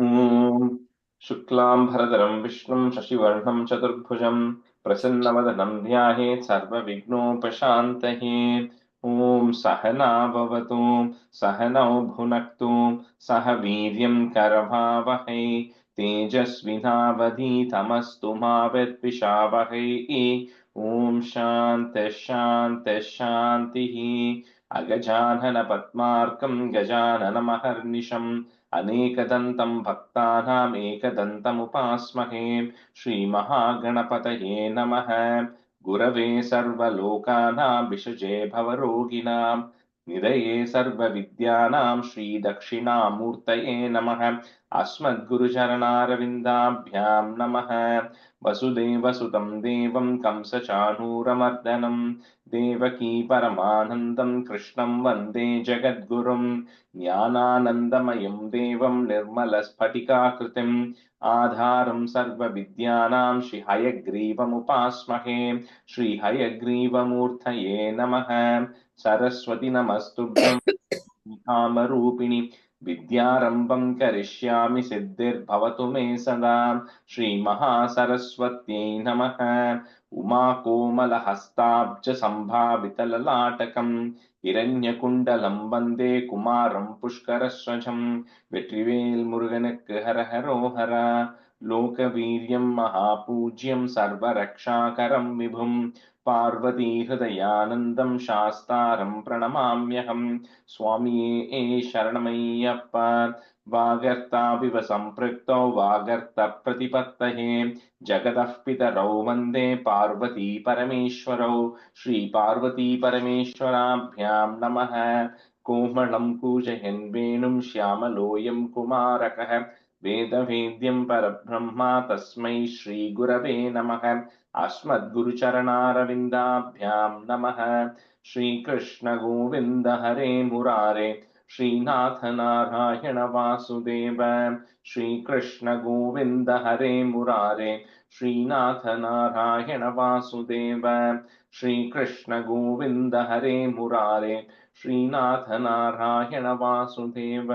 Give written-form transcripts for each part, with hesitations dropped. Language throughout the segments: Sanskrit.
ॐ शुक्लाम्भरधरं विष्णुं शशिवर्णं चतुर्भुजं प्रसन्नवदनं ध्यायेत् सर्वविघ्नोपशान्तये। ॐ सहना भवतु, सहनौ भुनक्तु, सह वीर्यं करवावहै, तेजस्विनावधीतमस्तु मा विद्विषावहै। ॐ शान्तिः शान्तिः शान्तिः। अगजानन पद्मार्कं गजाननमहर्निशम् अनेकदन्तं भक्तानाम् एकदन्तमुपास्महे। श्रीमहागणपतये नमः। गुरवे सर्वलोकानां विषजे भवरोगिणां निधये सर्वविद्यानां श्रीदक्षिणामूर्तये नमः। अस्मद्गुरुचरणारविन्दाभ्यां नमः। वसुदेवसुतं देवं कंसचाणूरमर्दनं देवकी परमानन्दं कृष्णं वन्दे जगद्गुरुम्। ज्ञानानन्दमयं देवं निर्मलस्फटिकाकृतिम् आधारं सर्वविद्यानां श्रीहयग्रीवमुपास्महे। श्रीहयग्रीवमूर्तये नमः। सरस्वती नमस्तुभ्यं कामरूपिणि विद्यारम्भं करिष्यामि सिद्धिर्भवतु मे सदा। श्रीमहासरस्वत्यै नमः। उमाकोमलहस्ताब्जसम्भावितललाटकम् हिरण्यकुण्डलं वन्दे कुमारं पुष्करस्वजं। வெற்றிவேல் முருகனுக்கு ஹரஹரோஹரா. லோகவீரியம் மகாபூஜ்யம் சர்வரக்ஷாகரம் விபும் பார்வதி ஹிருதயானந்தம் சாஸ்தாரம் பிரணமாம்யகம். சுவாமியே சரணமையப்பா. वागर्ताविव सम्पृक्तौ वागर्तप्रतिपत्तये जगतः पितरौ वन्दे पार्वती परमेश्वरौ। श्रीपार्वती परमेश्वराभ्यां नमः। कोमलं कूजयन् वेणुं श्यामलोऽयं कुमारकः वेदवेद्यं परब्रह्म तस्मै श्रीगुरवे नमः। अस्मद्गुरुचरणारविन्दाभ्यां नमः। श्रीकृष्ण गोविन्द हरे मुरारे श्रीनाथ नारायण वासुदेव। श्रीकृष्ण गोविन्द हरे मुरारे श्रीनाथ नारायण वासुदेव। श्रीकृष्ण गोविन्द हरे मुरारे श्रीनाथ नारायण वासुदेव।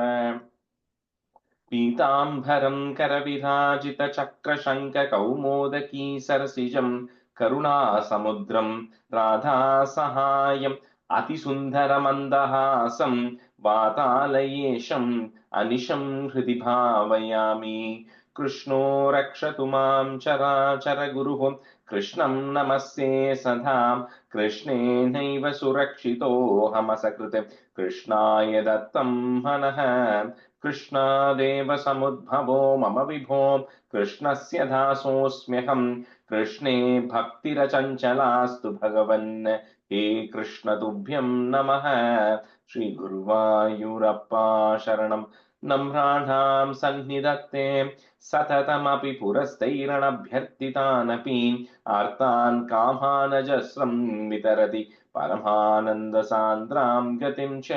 पीताम्बरं करविराजितचक्रशङ्खकौमोदकी सरसिजं करुणासमुद्रं राधासहायम् अतिसुन्दरमन्दहासं वातालयेशम् अनिशं हृदि भावयामि। कृष्णो रक्षतु मां चराचरगुरुः कृष्णं नमस्ये सदा। कृष्णेनैव सुरक्षितोऽहमसकृत् कृष्णाय दत्तं मनः। कृष्णादेव समुद्भवो मम विभो कृष्णस्य दासोऽस्म्यहम्। कृष्णे भक्तिरचञ्चलास्तु भगवन् हे कृष्ण तुभ्यं नमः। श्रीगुरुवायूरप्पा शरणं नम्राणां सन्निधत्ते सततमपि पुरस्तैरणभ्यर्थितानपि आर्तान् कामानजस्रं वितरति परमानन्दसान्द्रां गतिं च।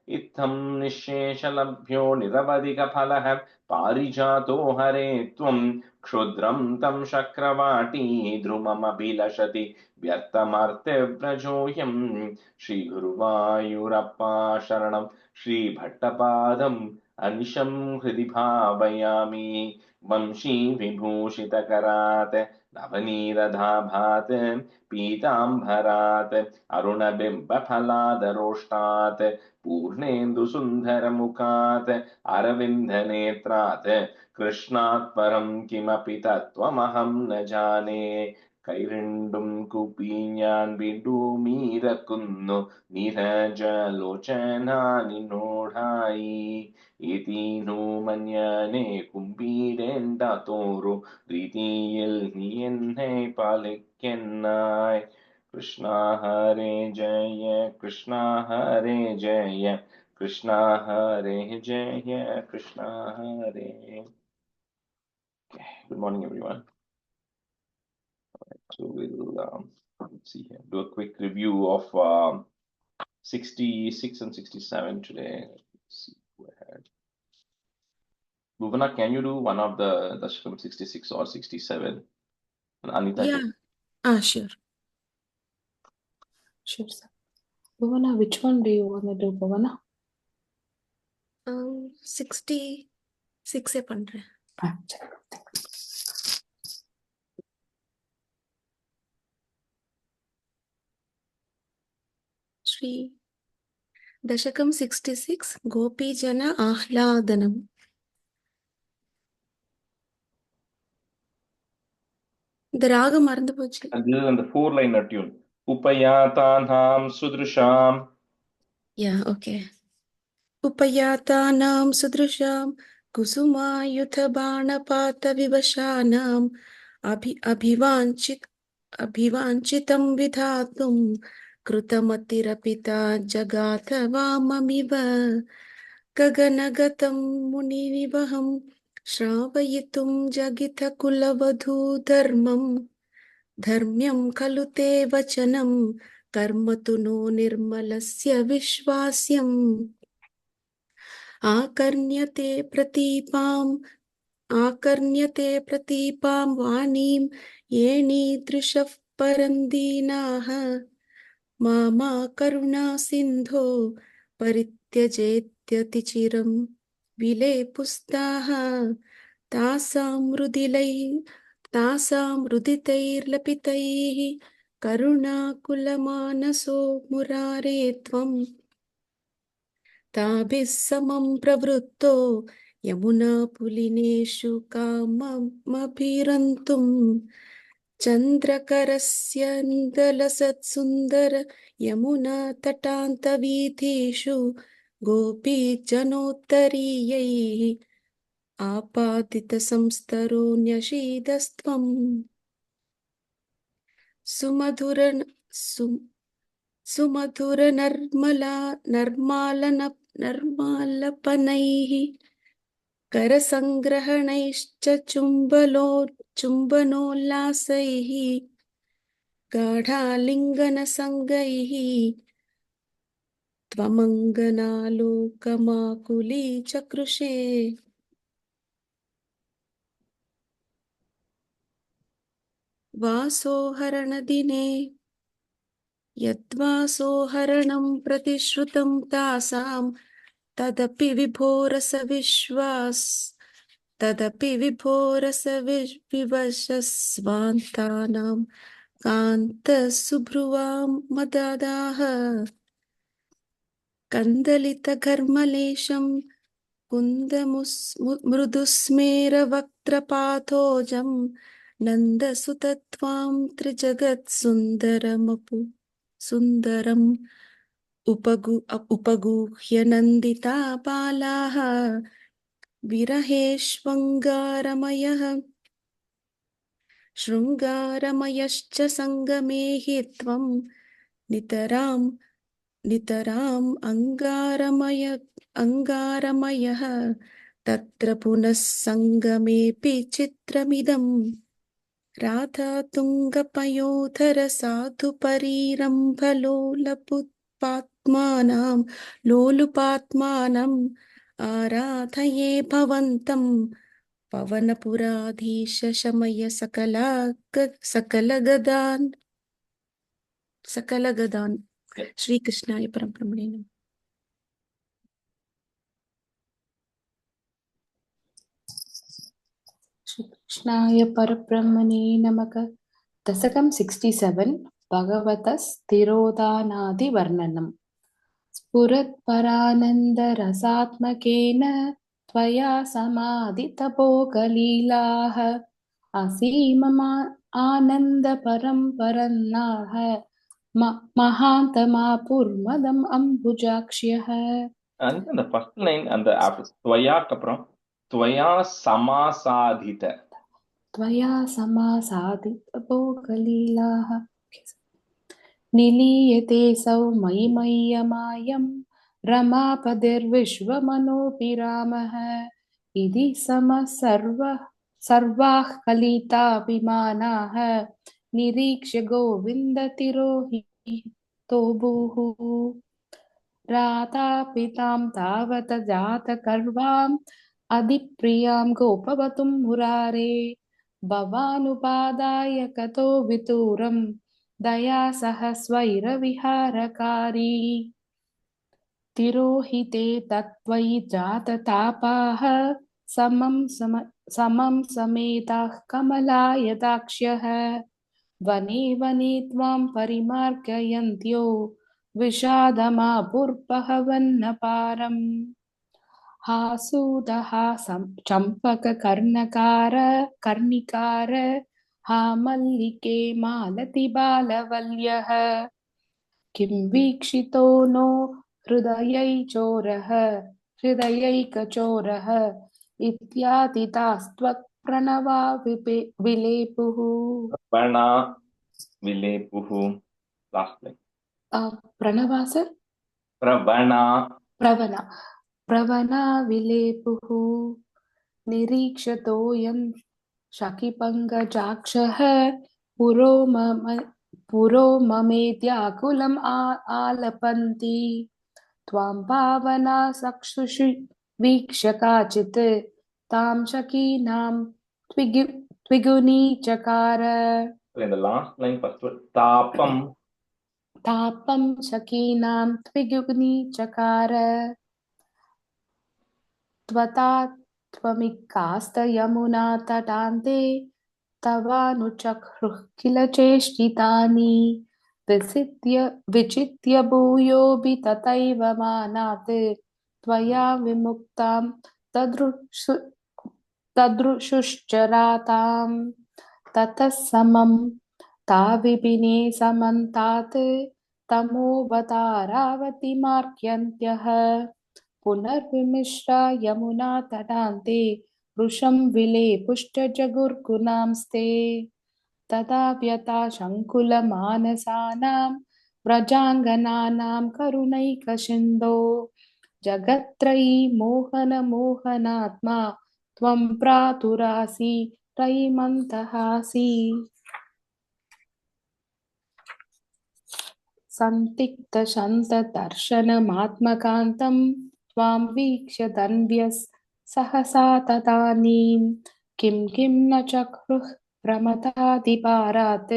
इत्थं निःशेषलभ्यो निरवधिकफलः पारिजातो हरे त्वं क्षुद्रं तं शक्रवाटी द्रुममभिलषति व्यर्थमर्त्यव्रजोऽयं। श्रीगुरुवायूरप्पा शरणं श्रीभट्टपादम् अनिशं हृदि भावयामि। वंशी विभूषितकरात् नवनीरदाभात् पीताम्बरात् अरुणबिम्बफलादरोष्टात् पूर्णेन्दुसुन्दरमुखात् अरविन्दनेत्रात् कृष्णात् परं किमपि तत्त्वमहं न जाने। കൈരണ്ടും കൂപ്പി ഞാൻ വിടുമീരക്കുന്നു നീരജലോചന നിന്നോടായി. ഏതീനു മഞ്ഞനെ കുമ്പീരേണ്ട തോറു രീതിയിൽ നീ എന്നെ പാലിക്കെന്നായി. കൃഷ്ണ ഹരേ ജയ കൃഷ്ണ ഹരേ ജയ കൃഷ്ണ ഹരേ ജയ കൃഷ്ണ ഹരേ. Good morning, everyone. So we'll let's see here. Do a quick review of 66 and 67 today. Let's see who I had. Bhuvana, can you do one of the Dasakam 66 or 67? And Anita, Yeah. Sure. Sure, sir. Bhuvana, which one do you want to do, Bhuvana? 67. 6 பண்றேன். ஸ்ரீ தசகம் 66 கோபீஜன ஆஹ்லாதனம். இந்த ராகம் மறந்து போச்சு. அது அந்த 4-line tune. உபயாதானாம் சுத்ருஷாம். Yeah, okay. उपयातानां सुदृशां कुसुमायुधबाणपातविवशानाम् अभिवाञ्छितं विधातुं कृतमतिरपिता जगाथ वाममिव गगनगतं मुनिविवहं श्रावयितुं धर्म्यं खलु ते वचनं कर्म तु नो निर्मलस्य विश्वास्यम् आकर्ण्यते प्रतीपां वाणीं येणीदृशः परन्दीनाः मामा करुणा सिन्धो परित्यजेत्यतिचिरं विलेपुस्ताः तासां रुदितैर्लपितैः करुणाकुलमानसो मुरारे त्वम् ताभिः समं प्रवृत्तो यमुनापुलिनेषु काममभिरन्तुं चन्द्रकरस्य निगलसत्सुन्दर यमुनातटान्तवीथीषु गोपीजनोत्तरीयैः आपादितसंस्तरो न्यषीदस्त्वं नर्मालपनैः करसङ्ग्रहणैश्च चुम्बनोल्लासैः गाढालिङ्गनसङ्गैः त्वमङ्गनालोकमाकुली चकृषे वासोहरणदिने यद्वासोहरणं प्रतिश्रुतं तासां तदपि विभोरसविवशस्वान्तानां कान्तसुभ्रुवां मदादाः कन्दलितघर्मलेशं मृदुस्मेरवक्त्रपाथोजं नन्दसुतत्वां सुन्दरम् उपगुह्य नन्दिता बालाः शृङ्गारमयश्च सङ्गमे हि त्वं नितराम् अङ्गारमयः तत्र पुनः सङ्गमेऽपि चित्रमिदम् राधा तुङ्गपयोधर लोलुपात्मानम् आराधये भवन्तं पवनपुराधीश शमय सकलगदान् श्रीकृष्णाय परब्रह्मणे नमः। कृष्णाय परब्रह्मणे नमः। दशकं 67 भगवतः स्थिरोदानादिवर्णनम्। स्फुरत्परानन्दरसात्मकेन त्वया समाधितपोकलीलाः असीममा आनन्दपरम्परन्नाः महान्तमापुर्मदम् अम्बुजाक्ष्यः। அந்த first line அந்த after துவயாக்கு அப்புறம் துவயா சமாசாதித त्वया समासादितपोकलीलाः निलीयते सौ मयि मय्यमायं रमापतिर्विश्वमनोऽपि रामः इति समः सर्वाः कलिताभिमानाः निरीक्ष्य गोविन्दतिरोहितोभूः राधापितां तावत जातकर्वाम् अधिप्रियां गोपवतुं मुरारे भवानुपादाय कतो विदूरं दया सह स्वैरविहारकारी तिरोहिते तत्त्वयि जाततापाः समं समेताः कमलायताक्ष्यः वने वने त्वां परिमार्गयन्त्यो विषादमापुर्बहवन्नपारम् हासूदः कर्णिकार हा मल्लिके मालति बालवल्यः किं वीक्षितो नो हृदयैकचोरः इत्यादितास्त्वत्प्रणवा विलेपुः Prana Vilepuhu. Last line. प्रणवा सर Pravana. प्रवना विलेपुः निरीक्षतोऽयं शकिपङ्कजाक्षः पुरो ममेत्याकुलम् आलपन्ति त्वां पावना चक्षुषि वीक्ष्य काचित् तां शकीनां त्विगुनीचकार So in the last line, first word, Tapam. तापं शकीनां त्विगुनीचकार त्वता त्वमिक्कास्तयमुना तटान्ते तवानुचक्रुः किल चेष्टितानि विचित्य भूयोऽपि तथैव मानात् त्वया विमुक्तां तदृशुश्चरातां ततः समं ताविपिने समन्तात् तमोऽवतारावतिमार्क्यन्त्यः पुनर्विमिश्रा यमुना तटान्ते वृषं विलेपुश्चजगुर्गुणांस्ते तदा व्यथा शङ्कुलमानसानां व्रजाङ्गनानां करुणैकसिन्धो जगत्त्रयी मोहनात्मा त्वं प्रातुरासि रयिमन्तहासि सन्तिग्धशन्तदर्शनमात्मकान्तं त्वां वीक्ष्य तन्व्यः सहसा तदानीं किं न चक्रुः प्रमथादिपारात्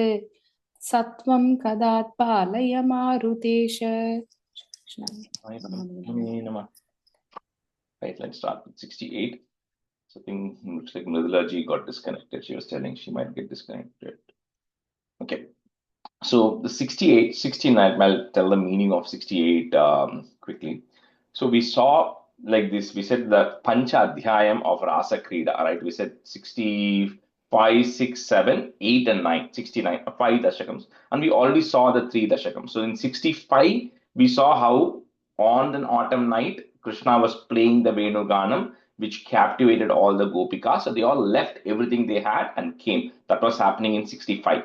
सत्वं कदात्पालय मारुतेश Right, let's start with 68. So I think looks like Mridula ji got disconnected. She was telling she might get disconnected. Okay. So the 68, 69, I'll tell the meaning of 68 quickly. So we saw like this, we said the Pancha Adhyayam of Rasa Krida, right? We said 65, 6, 7, 8 and 9, 69, 5 Dashakams. And we already saw the 3 Dashakams. So in 65, we saw how on an autumn night, Krishna was playing the Venuganam, which captivated all the Gopikas. So they all left everything they had and came. That was happening in 65.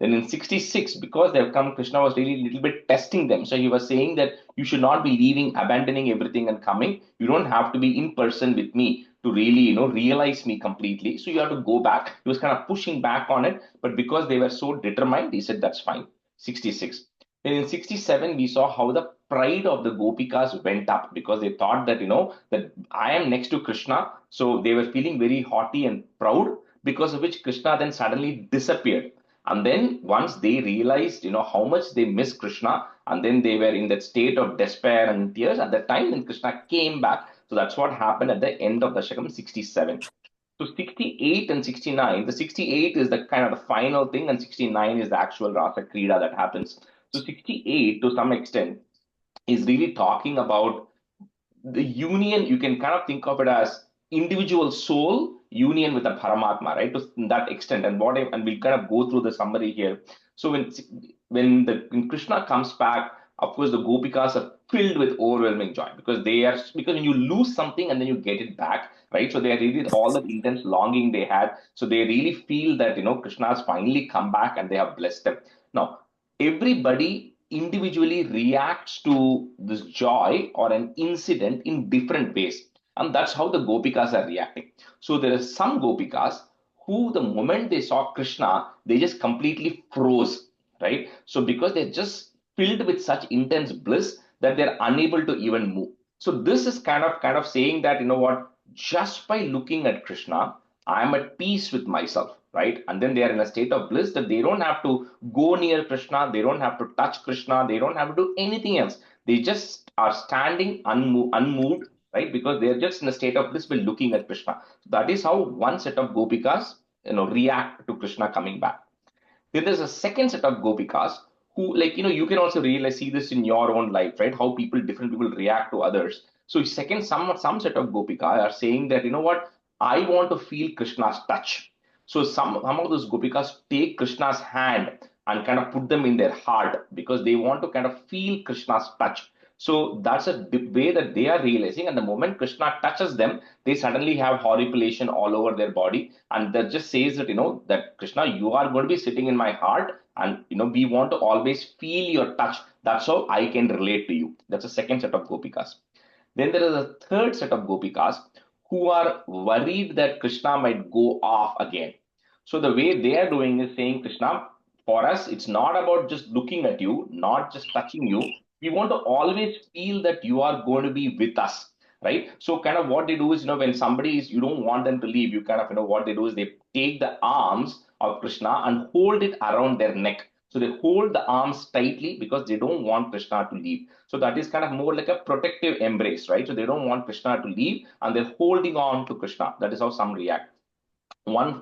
Then in 66, because they've come, Krishna was really a little bit testing them. So he was saying that you should not be leaving, abandoning everything and coming. You don't have to be in person with me to really, realize me completely. So you have to go back. He was kind of pushing back on it. But because they were so determined, he said, that's fine. 66. Then in 67, we saw how the pride of the Gopikas went up because they thought that, that I am next to Krishna. So they were feeling very haughty and proud, because of which Krishna then suddenly disappeared. And then once they realized, how much they miss Krishna, and then they were in that state of despair and tears, at that time, then Krishna came back. So that's what happened at the end of Dashakam 67. So 68 and 69, the 68 is the kind of the final thing, and 69 is the actual Rasa Krida that happens. So 68, to some extent, is really talking about the union. You can kind of think of it as individual soul union with the Paramatma, right? To that extent. And and we'll kind of go through the summary here. So when Krishna comes back, of course the Gopikas are filled with overwhelming joy, because when you lose something and then you get it back, right? So they are really all the intense longing they had. So they really feel that Krishna has finally come back and they have blessed them. Now, everybody individually reacts to this joy or an incident in different ways. And that's how the Gopikas are reacting. So there are some Gopikas who, the moment they saw Krishna, they just completely froze, right? So because they're just filled with such intense bliss that they're unable to even move. So this is kind of saying that, just by looking at Krishna, I'm at peace with myself, right? And then they are in a state of bliss that they don't have to go near Krishna, they don't have to touch Krishna, they don't have to do anything else. They just are standing unmoved, right? Because they're just in a state of bliss by looking at Krishna. So that is how one set of gopikas, react to Krishna coming back. Then there's a second set of gopikas who, like, you can also realize, see this in your own life, right? How different people react to others. So second, some set of gopika are saying that, what, I want to feel Krishna's touch. So some of those gopikas take Krishna's hand and kind of put them in their heart because they want to kind of feel Krishna's touch. So that's a way that they are realizing. And the moment Krishna touches them, they suddenly have horripilation all over their body. And that just says that, that Krishna, you are going to be sitting in my heart. And, we want to always feel your touch. That's how I can relate to you. That's the second set of gopikas. Then there is a third set of gopikas who are worried that Krishna might go off again. So the way they are doing is saying, Krishna, for us, it's not about just looking at you, not just touching you. We want to always feel that you are going to be with us, right? So kind of what they do is, when somebody is, you don't want them to leave, you kind of, what they do is they take the arms of Krishna and hold it around their neck. So they hold the arms tightly because they don't want Krishna to leave. So that is kind of more like a protective embrace, right? So they don't want Krishna to leave and they're holding on to Krishna. That is how some react. One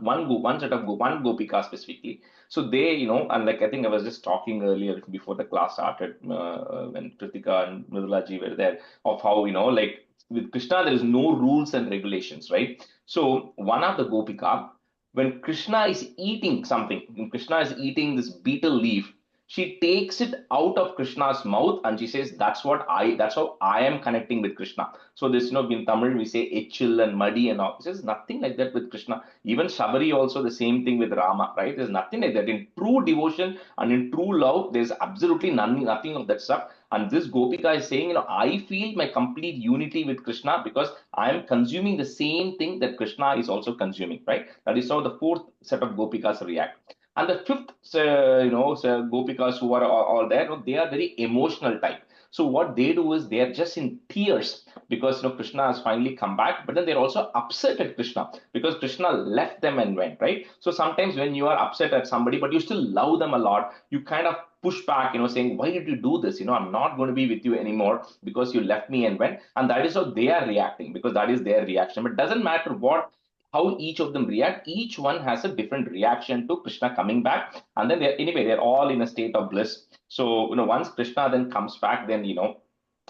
set of one gopika specifically. So they, and like I think I was just talking earlier before the class started when Kritika and Mridulaji were there, of how, like with Krishna there is no rules and regulations, right? So one of the gopika, when Krishna is eating something, when Krishna is eating this betel leaf, she takes it out of Krishna's mouth and she says, that's how I am connecting with Krishna. So this, in Tamil, we say echil and muddy and all. There's nothing like that with Krishna. Even Shabari also the same thing with Rama, right? There's nothing like that. In true devotion and in true love, there's absolutely nothing of that stuff. And this Gopika is saying, I feel my complete unity with Krishna because I am consuming the same thing that Krishna is also consuming, right? That is how the fourth set of Gopikas react. And the fifth, Gopikas who are all there, they are very emotional type. So what they do is they are just in tears because Krishna has finally come back, but then they're also upset at Krishna because Krishna left them and went, right? So sometimes when you are upset at somebody, but you still love them a lot, you kind of push back, saying, why did you do this? I'm not going to be with you anymore because you left me and went. And that is how they are reacting because that is their reaction. But it doesn't matter how each of them react, each one has a different reaction to Krishna coming back. And then they're all in a state of bliss. So, once Krishna then comes back, then,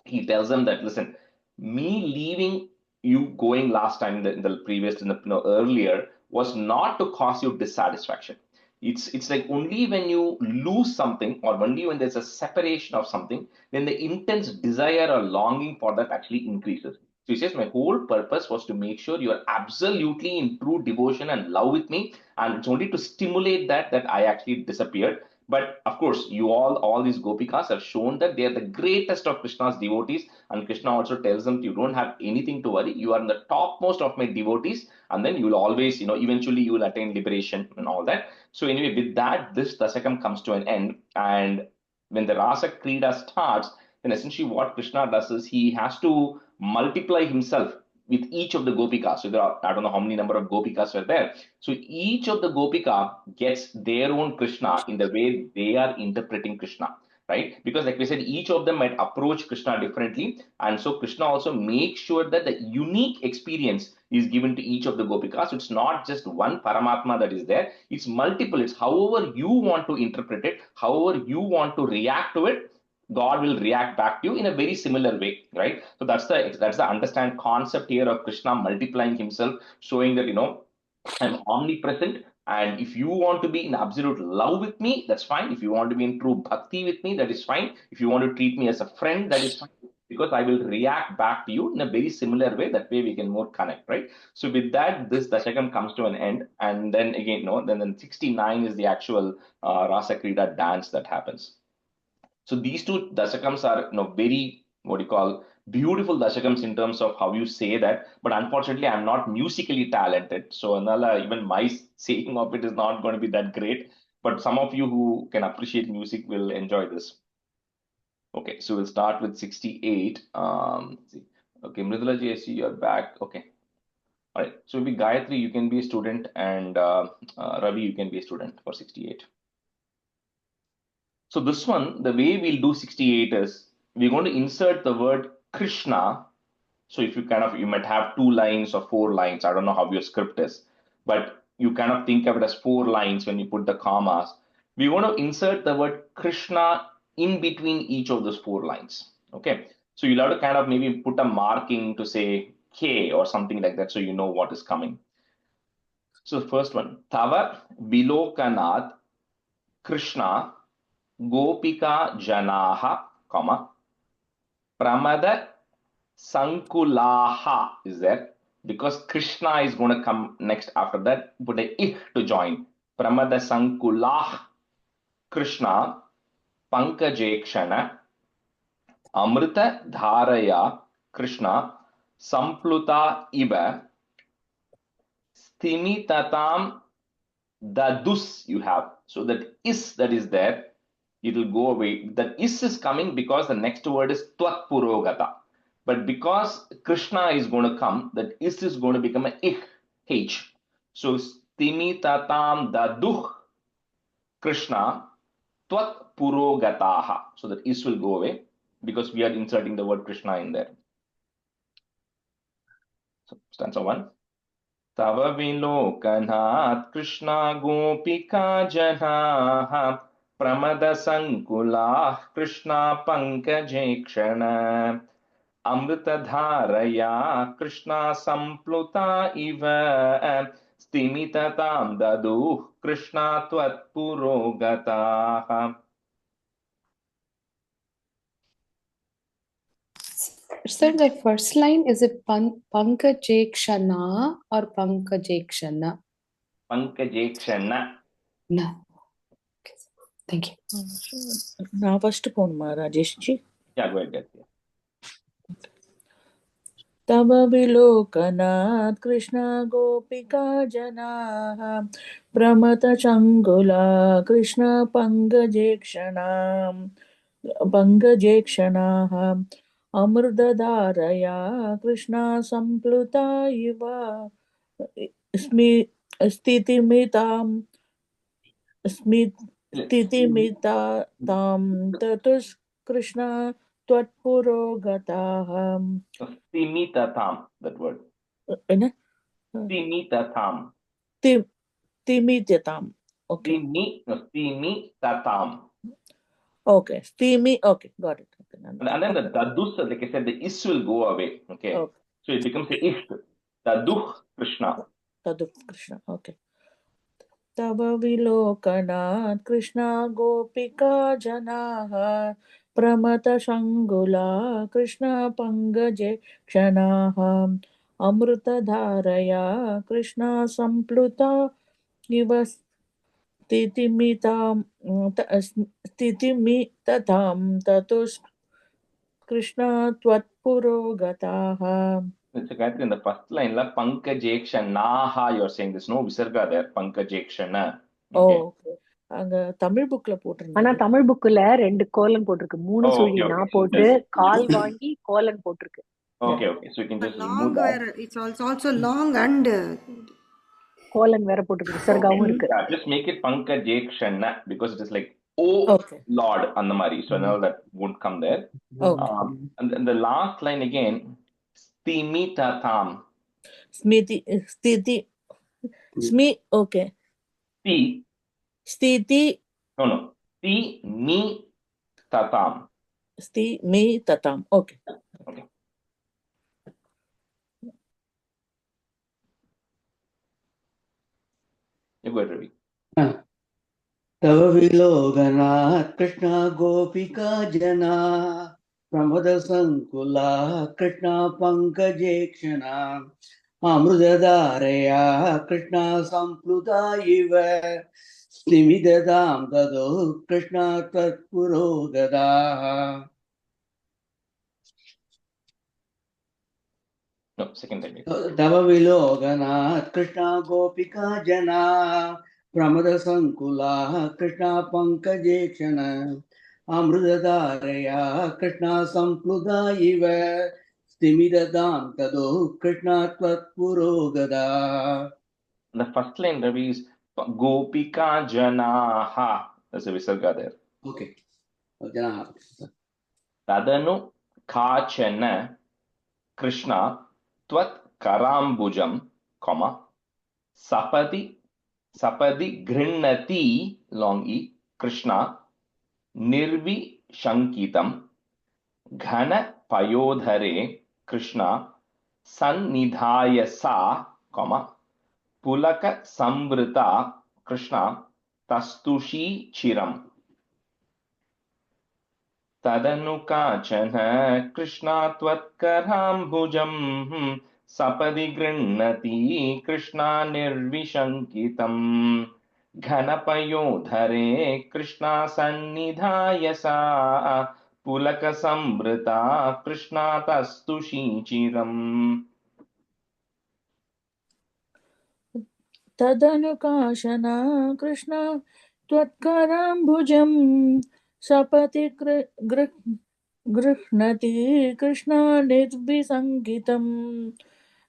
he tells them that, listen, me leaving you going last time in the previous, earlier was not to cause you dissatisfaction. It's like only when you lose something or only when there's a separation of something, then the intense desire or longing for that actually increases. So he says, my whole purpose was to make sure you are absolutely in true devotion and love with me. And it's only to stimulate that I actually disappeared. But of course, all these gopikas have shown that they are the greatest of Krishna's devotees. And Krishna also tells them, you don't have anything to worry. You are in the topmost of my devotees. And then you will always, eventually you will attain liberation and all that. So anyway, with that, this Dasakam comes to an end. And when the Rasa Krida starts, then essentially what Krishna does is he has to multiply himself with each of the gopikas. So there are, I don't know how many number of gopikas were there. So each of the gopika gets their own Krishna in the way they are interpreting Krishna, right? Because like we said, each of them might approach Krishna differently. And so Krishna also makes sure that the unique experience is given to each of the gopikas. So it's not just one Paramatma that is there. It's multiple. It's however you want to interpret it, however you want to react to it, God will react back to you in a very similar way, right? So that's the understand concept here of Krishna multiplying himself, showing that I'm omnipresent. And if you want to be in absolute love with me, that's fine. If you want to be in true bhakti with me, that is fine. If you want to treat me as a friend, that is fine. Because I will react back to you in a very similar way. That way we can more connect, right? So with that, this Dashakam comes to an end. And then again, then 69 is the actual Rasa Krida dance that happens. So these two dashakams are very beautiful dashakams in terms of how you say that. But unfortunately, I'm not musically talented, so Anala, even my saying of it is not going to be that great. But some of you who can appreciate music will enjoy this. Okay, so we'll start with 68. See. Okay, Mridulaji, I see you're back. Okay. All right. So maybe Gayatri, you can be a student, and Ravi, you can be a student for 68. So this one, the way we'll do 68 is we're going to insert the word Krishna So if you you might have 2 lines or 4 lines. I don't know how your script is, but you kind of think of it as 4 lines when you put the commas. We want to insert the word Krishna in between each of those 4 lines. Okay. So you'll have to kind of maybe put a marking to say K or something like that so you know what is coming. So the first one, Tava Bilokanat Krishna Gopika Janaha, comma, Pramada Sankulaha is there because Krishna is going to come next after that. Put a ich to join. Pramada Sankulah Krishna Pankajekshana Amrita Dharaya Krishna Sampluta Iba Stimitatam Dadus you have. So that is there, it will go away. That is coming because the next word is Tvat Purogata. But because Krishna is going to come, that is going to become an ich, H. So Stimitatam Daduh Krishna Tvat Purogataha. So that is will go away because we are inserting the word Krishna in there. So stanza 1. Tava Vilokanat Krishna Gopika Janaha Pramada Sankulah Krishna Pankajekshana Amrita Dharaya Krishna Sampluta Iva Stimitatam Dadu Krishna Tvat Purogataha. Sir, the first line, is it Pankajekshana or Pankajekshana? Pankajekshana. No. Okay. Thank you. Now first ponuma Rajesh ji. Yeah, go ahead. Tava Vilokanat Krishna Gopika Janaha Pramata Changula Krishna Pangajekshana Amrita Dharaya Krishna Sampluta Iva Stitimitam Tatus Krishna Tvatpurogataha. Stimitatam, that word. Stimitatam. Timitatam. Okay. Stimitatam. Okay. Okay, got it. Okay. And then the dadus, like I said, the is will go away. Okay. So it becomes a ich. Daduh Krishna. Daduh Krishna. Okay. Tava Vilokanat Krishna Gopika Janaha Pramata Shangula Krishna Pangaje Kshanaha Amrita Dharaya Krishna Sampluta Nivas Titimitatam Tatus Krishna Tvatpurogataha. It's a in the first line, la Pankajekshanaha, you're saying there's no visarga there. Pankajekshana. Okay. Oh, okay. அங்க தமிழ் புக்ல போட்டிருந்தேன். ஆனா தமிழ் புக்ல 2 கோலன் போட்டிருக்கு. 3 சுழி நான் போட்டு கால் வாங்கி கோலன் போட்டிருக்கு. Okay. So you can just remove that. It's also long and colon வேற போட்டிருக்கு. விசர்காவும் இருக்கு. Yeah, just make it Pankajekshana because it is like Lord Annamari. So now that won't come there. And then the last line again, Stimitatam. Okay. Stiti. No. Stimitatam. Stimitatam. Okay. You go ahead, Ravi. Tava Vilokanat Krishna Gopika Jana Pramada Sankula Krishna Pankajekshana Amrita Dharaya Krishna Sampluta Iva Stimidatam Dadu Krishna Tvatpurogataha. No, second time. Tava Vilokanat Krishna Gopika Jana Pramada Sankula Krishna Pankajekshana Amrita Dharaya Krishna Sampluta Iva Stimidatam Tadu Krishna Tvatpurogataha. The first line, Ravi, is Gopika Janaha. There's a visarga there. Okay. Janaha. Tadanu Kachana Krishna Tvat Karambujam, Sapadi Grinnati, long E, Krishna Nirvi Shankitam, Ghana Payodhare, Krishna Sannidhaya Sa, Pulaka Samvrita, Krishna Tastushi Chiram. Tadanu Kachana Krishna Tvatkarambujam Sapadi Grinnati Krishna Nirvishankitam Ghanapayodhare Krishna Sannidhaya Sa Pulaka Samvrita Krishna Tastushi Chiram. Tadanukashana Krishna Tvatkarambujam Sapati Grihnati Krishna Nirvisangitam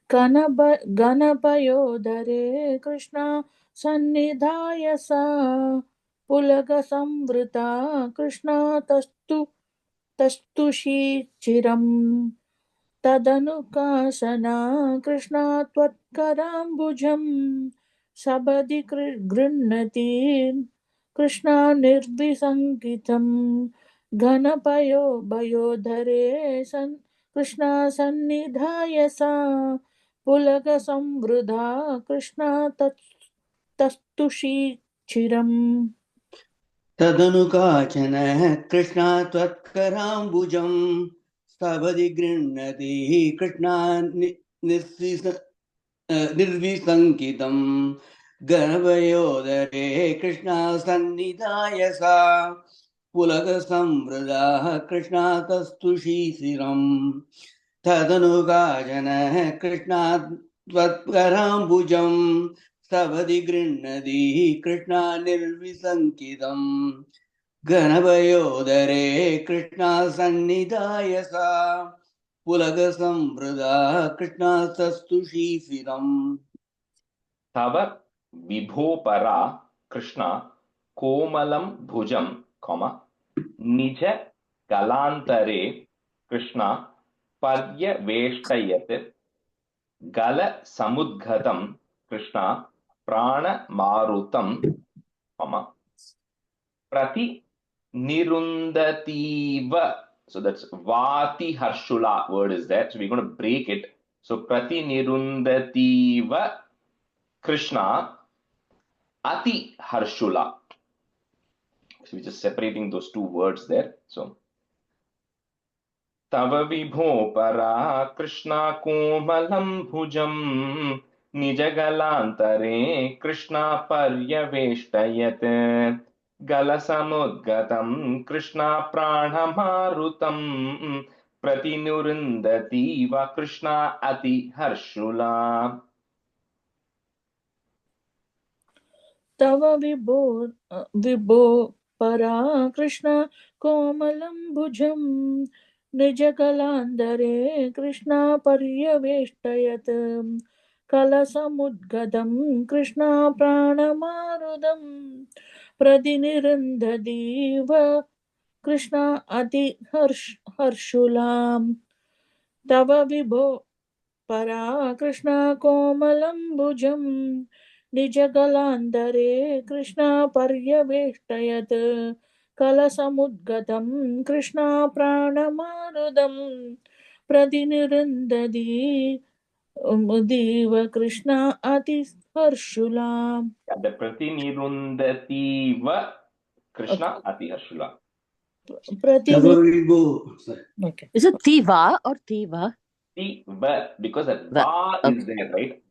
Ganapayodhare Krishna Sannidhaya Sa Pulaga Samvrita Krishna Tastushi Chiram. Tadanukasana Krishna Tvatkarambujam Sabadi Grinnati Krishna Nirvisangitam Bayodhare Krishna Sannidhaya Sa Pulaga Samvrudha Krishna Tastushi Chiram. Tadanukachana Krishna Tvatkarambujam Savadi Grinnati Krishna Nirvisankitam Ganapayodhare Krishna Sannidhaya Sa Pulaga Samvrada Krishna Tastushi Siram. Tadanukachana Krishna Tvatkarambujam Savadi Grinnati Krishna Nirvisankitam Ganapayodhare Krishna Sannidhaya Sa Pulaga Samvrada Krishna Tastushi Siram. Tava Vibhopara Krishna Komalam Bhujam, Nija Galantare Krishna Paryaveshtayat Gala Samudghatam Krishna Prana Marutam, Prati Nirundativa. So that's Vati Harshula word is there. So we're going to break it. So Prati Nirundativa Krishna Ati Harshula. So we're just separating those two words there. So Tava Vibho Para Krishna Komalam Bhujam Nijagalantare Krishna Paryaveshtayat Galasamudgatam Krishna Pranamarutam Pratinurindati Va Krishna Ati Harshula. Tava Vibho Para Krishna Komalam Bhujam Nijagalandare Krishna Paryaveshtayat Kalasamudgadam Krishna Pranamarudam Pradinirandadiva Krishna Ati Harshulam. Tava Vibho Para Krishna Komalam Bhujam Nijagalandare Krishna Paryaveshtayat Kalasamudgatam Krishna Pranamarudam Pradinirandadi Diva Krishna Ati Harshulam. The Pratinirundati Va Krishna Ati Harshula. Okay. Is it Tiva or Tiva? Tiva, because that Va is there, right?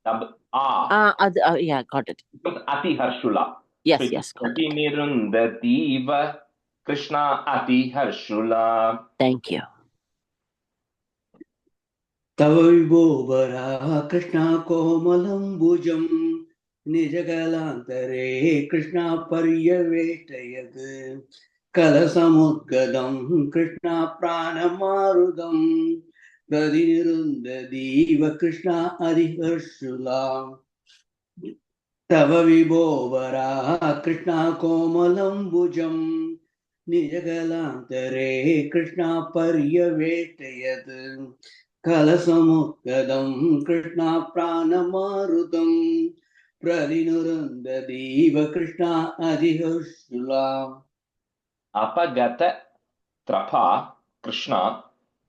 Yeah, got it. Because Ati Harshula. Yes, so yes, got it. Pratinirundati Va Krishna Ati Harshula. Thank you. Tava Vibho Para Krishna Komalam Bhujam Nijagalantare Krishna Paryaveshtayat Kalasamudgadam Krishna Pranamarudam Pradinirundadiva Krishna Adi Harshula. Tava Vibho Para Krishna Komalam Bhujam Nijagalantare Krishna Paryaveshtayat कलसमुद्गदं Krishna प्राणमारुतं प्रलिनुरन्ददीव Krishna अधिहर्षुला अपगत त्रपा Krishna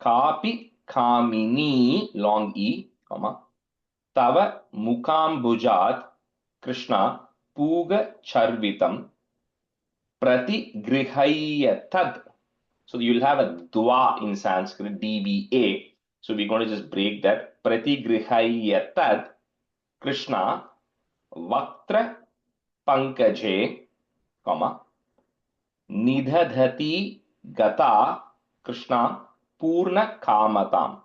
कापि कामिनी long e comma तव मुकाम्बुजात् Krishna पूग चर्वितं प्रतिगृह्यतद्. So you'll have a dwa in Sanskrit, dva. So we're going to just break that. प्रतिगृह्यतद् Krishna vaktra pankaje, comma nidhadhati gata Krishna purna kamatam.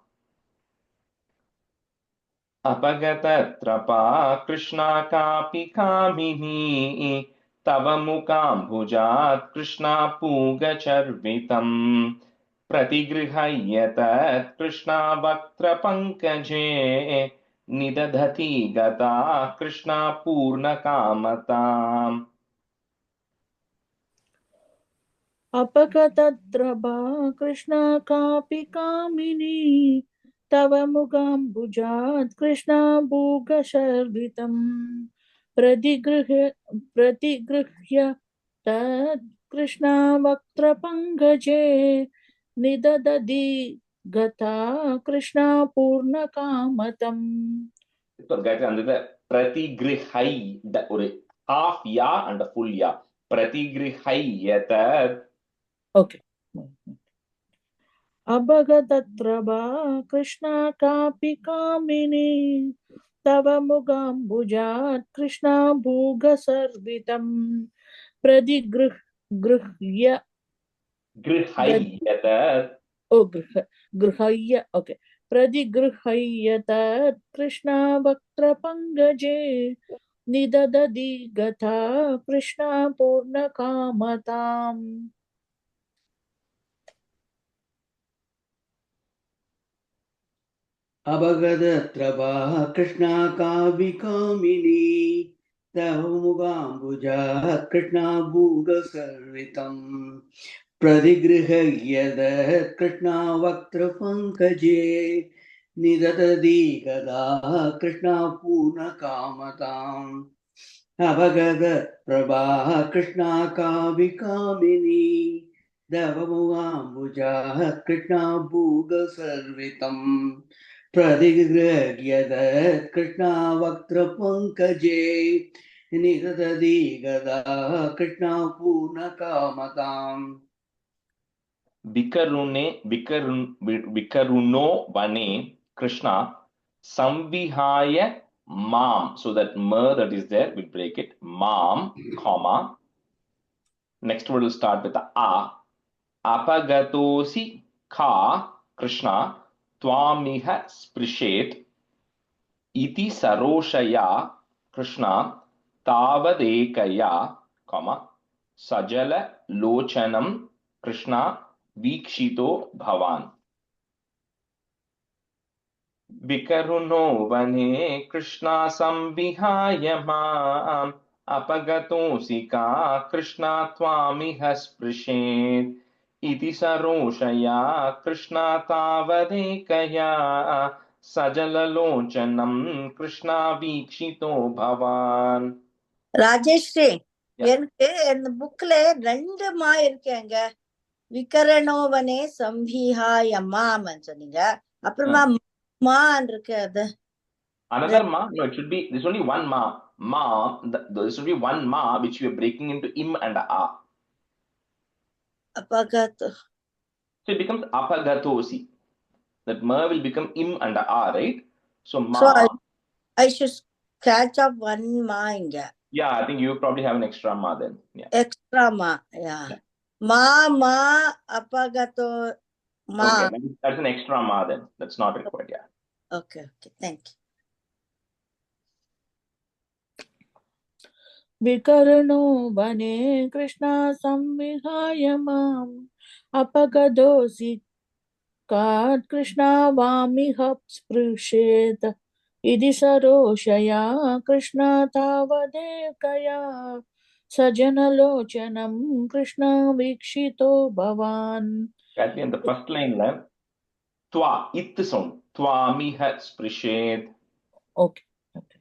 अपगतत्रपा Krishna कापि कामिनी तव मुकाम्बुजात् कृष्णा पूगचर्वितं प्रतिगृह्यतत् कृष्णा वक्त्रपङ्कजे निदधति गता कृष्णा पूर्णकामताम्. अपगतत्रपा कृष्णा कापि कामिनी तव मुगाम्बुजात् कृष्णा भूगशर्वितं प्रतिगृह्य तत् कृष्णा वक्त्रपङ्कजे निददति गता Krishna पूर्णकामतम्. So guys, under the प्रतिगृह्य, the half ya and the full ya. प्रतिगृह्यतत्. Okay. अपगतत्रपा Krishna कापि कामिनी तव मुगाम्बुजात् कृष्णा भूगशर्वितं प्रतिगृह्य गृह्यतत्. गृह्य ओके प्रतिगृह्यतत् कृष्णा वक्त्रपङ्कजे निददति गता कृष्णा पूर्णकामताम्. अभगदत्रपा कृष्णा कापि कामिनी तव मुगाम्बुजात् कृष्णा भूगसर्वितं प्रतिगृह्यतत् कृष्णा वक्त्रपङ्कजे निदधति गदा कृष्णा पूर्णकामताम् अभगदप्रभा कृष्णा कापि कामिनी तव मुगाम्बुजात् कृष्णा भूगसर्वितं प्रतिगृह्यतत् कृष्णा वक्त्रपङ्कजे निदधति गदा कृष्णा पूर्णकामताम् विकरुणो वने कृष्णा संविहाय माम. So that ma that is there, we'll break it. Mam, comma. Next word will start with the a. Apagatosi ka Krishna twamiha sprishet iti saroshaya Krishna tavadekaya, comma sajala lochanam Krishna vikshito bhavan. विकरुणो वने कृष्णा संविहाय माम् अपगतोऽसि का कृष्णा त्वामिह स्पृशेत् इति सरोषया कृष्णा तावदेकया सजललोचनं कृष्णा वीक्षितो भवान्. ராஜேஸ்ரீ, Yeah. எனக்கு இந்த புக்ல 2 மா இருக்கேங்க. விகரணோவனே சம்பிஹாயம்மான்னு சொன்னீங்க, அப்புறமா மான் இருக்கு. அது Another ma? No, it should be, there's only one ma. Ma, there should be one ma which we are breaking into im and a. அப்பகத். So it becomes apagatosi. That ma will become im and a, right? So ma. So I should catch up one ma இங்க. Yeah, I think you probably have an extra ma then. Yeah. Extra ma. Yeah. Ma apagato ma. Okay, that's an extra ma then. That's not required. Yeah. Okay, thank you. विकर्णो वने कृष्णा संविहाय माम् अपगतोऽसि कात् कृष्णा वामिह स्पृशेत् इति सरोषया कृष्णा तावदेकया सजनलोचनं कृष्णा वीक्षितो भवान्. Kathy, in the first line, twa, it sound. Tvamiha sprishet. Okay. Okay.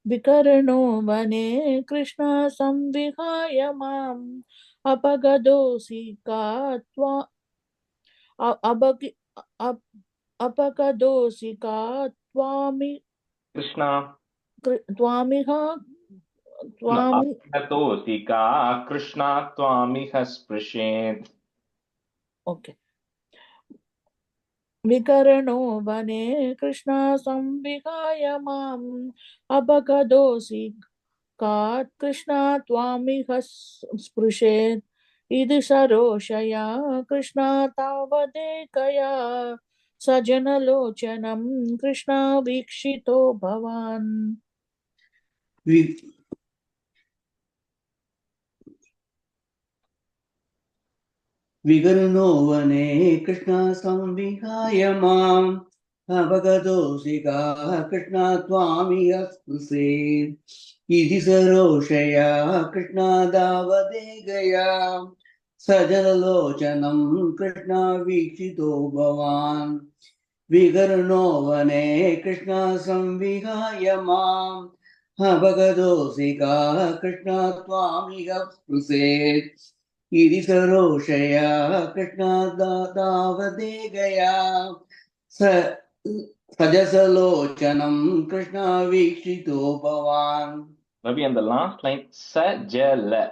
Vikarano vane Krishna samvihaya mam apagadosi katva abagi apagadosi katvami Krishna. tvamiha No, tvami. Apagadotika Krishna Tvamiha sprishet. Okay. Vikarano vane Krishna samvihaya mam apagadosi kat Krishna tvamiha sprishet. Idi saroshaya Krishna tavadekaya sajanalochanam Krishna vikshito bhavan. विगर्णो वने कृष्ण संविहाय माम् अपगतोऽसिका कृष्ण त्वामिह स्पृशेत् इति सरोषया कृष्णादावदे गया सजललोचनं कृष्ण वीक्षितो भवान् विगर्णो वने कृष्ण संविहाय माम् अपगतोऽसिका कृष्ण त्वामिह स्पृशेत् इति सरोषया कृष्णादावदे गया सजसलोचनं कृष्णा वीक्षितो भवान्. Ravi, and the last line, sajala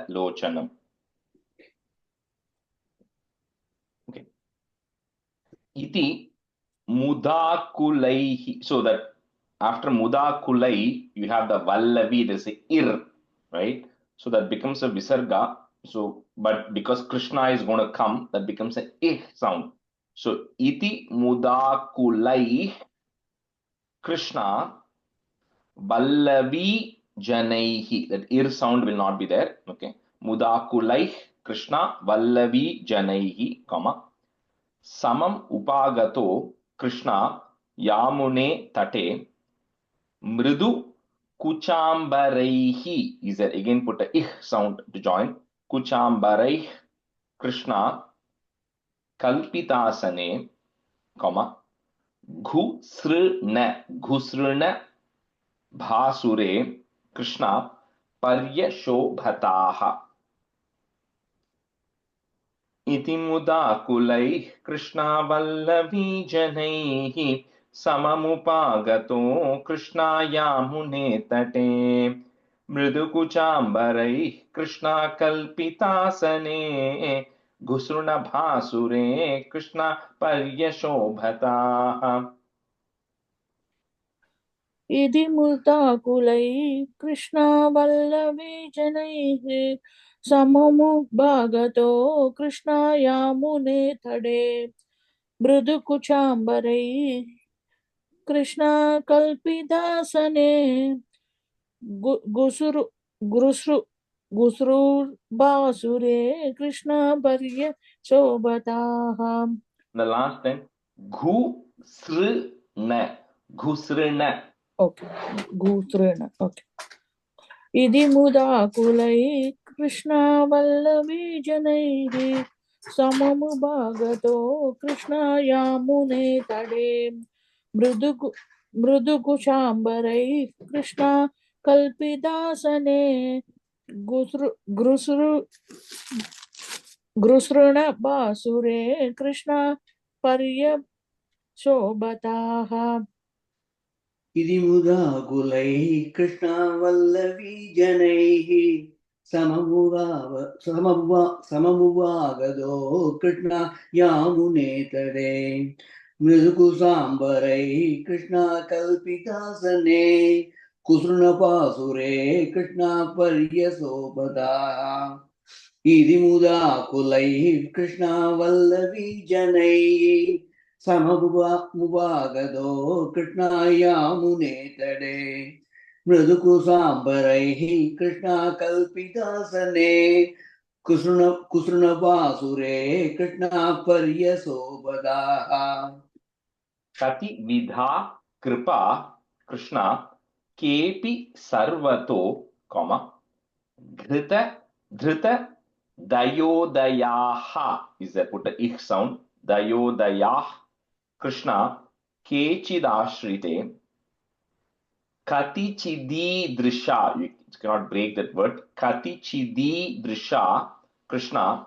lochanam. Okay. Iti mudakulaihi. So that after mudakulai, you have the vallavi, there's a ir, right? So that becomes a visarga. So, but because Krishna is going to come, that becomes an ih sound. So, iti mudakulai Krishna vallavi janaihi. That ir sound will not be there. Okay. Mudakulai Krishna vallavi janaihi, comma. Samam upagato Krishna yamune tate mridu kuchambaraihi. Is there again put a ih sound to join. Kuchambarai Krishna kalpitasane, comma, ghusrna bhasure Krishna paryashobhataha. इति मुदाकुलैः कृष्णावल्लभीजनैः सममुपागतो कृष्णायामुने तटे मृदुकुचाम्बरैः कृष्णाकल्पितासने घुसृणभासुरे कृष्णपर्यशोभताः. इति मुदाकुलैः कृष्णावल्लभीजनैः सममुपगतो कृष्णायामुने तटे मृदुकुचाम्बरैः कृष्णाकल्पितासने घुसृबासुरे कृष्णपर्यशोभताः. The last time, ghusrna. Okay, घुसृण. Okay. इति मुदाकुलैः कृष्णावल्लभीजनैः सममुपगतो कृष्णायामुने तटे मृदुकुशाम्बरैः कृष्णा कल्पितासने घृसृणबासुरे कृष्णा पर्यशोभताः. इति मुदाकुलैः कृष्णावल्लभीजनैः सममुवागदो कृष्णा यामुने तटे मृदुकुसाम्बरैः कृष्णा कल्पितासने कुसृणपासुरे कृष्णा पर्यशोभताः. इति मुदाकुलैः कृष्णावल्लभीजनैः सममुपागतो कृष्णायामुने तटे मृदुकुसाम्बरैः कृष्णाकल्पितासने कुसृणपासुरे कृष्णा पर्यशोभताः. कति विधा कृपा कृष्णा केपि सर्वतो, comma, धृत दयोदयाः. Is there put a ich sound? Dayodayah Krishna kechidashrite katichididrisha. You cannot break that word. Katichididrisha Krishna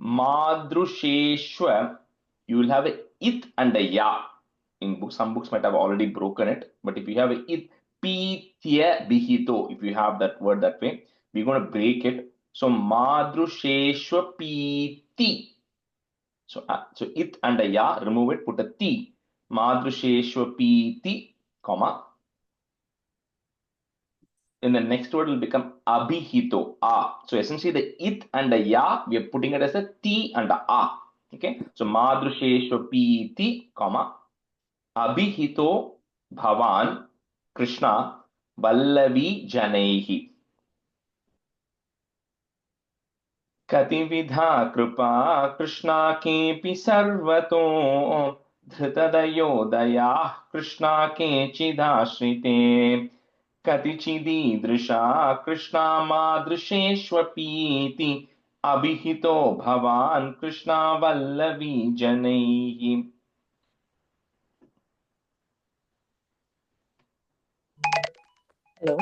madrusheshwa. You will have a it and a ya. In books, some books might have already broken it, but if you have a it, pitya bihito, if you have that word that way, we're going to break it. So madrusheshwa piti. So it and a ya, remove it, put a ti. Madrusheshwa piti, comma. In the next word will become abhihito, a. So essentially the it and the ya, we are putting it as a ti and a a. Okay. So madrusheshwa piti, comma. Abhihito bhavan Krishna vallavi janaihi. Katividha kripa Krishna kepi sarvato dhritadayo daya Krishna kechidashrite katichididrisha Krishna madrisheshvapiti abhihito bhavan Krishna vallavi janaihi. Hello.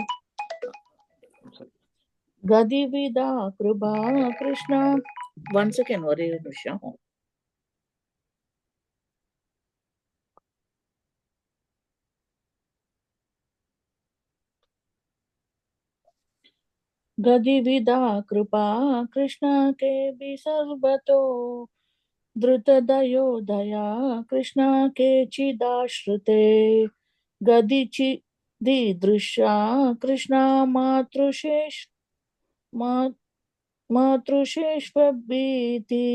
Gadivida Kruba Krishna. Once again, what are you, Nusha? Gadivida Krupa Krishna ke bisarvato Drutadayo daya Krishna ke chidashrute Gadichi didrisha Krishna மாத்ருஷேஷ்வபீதி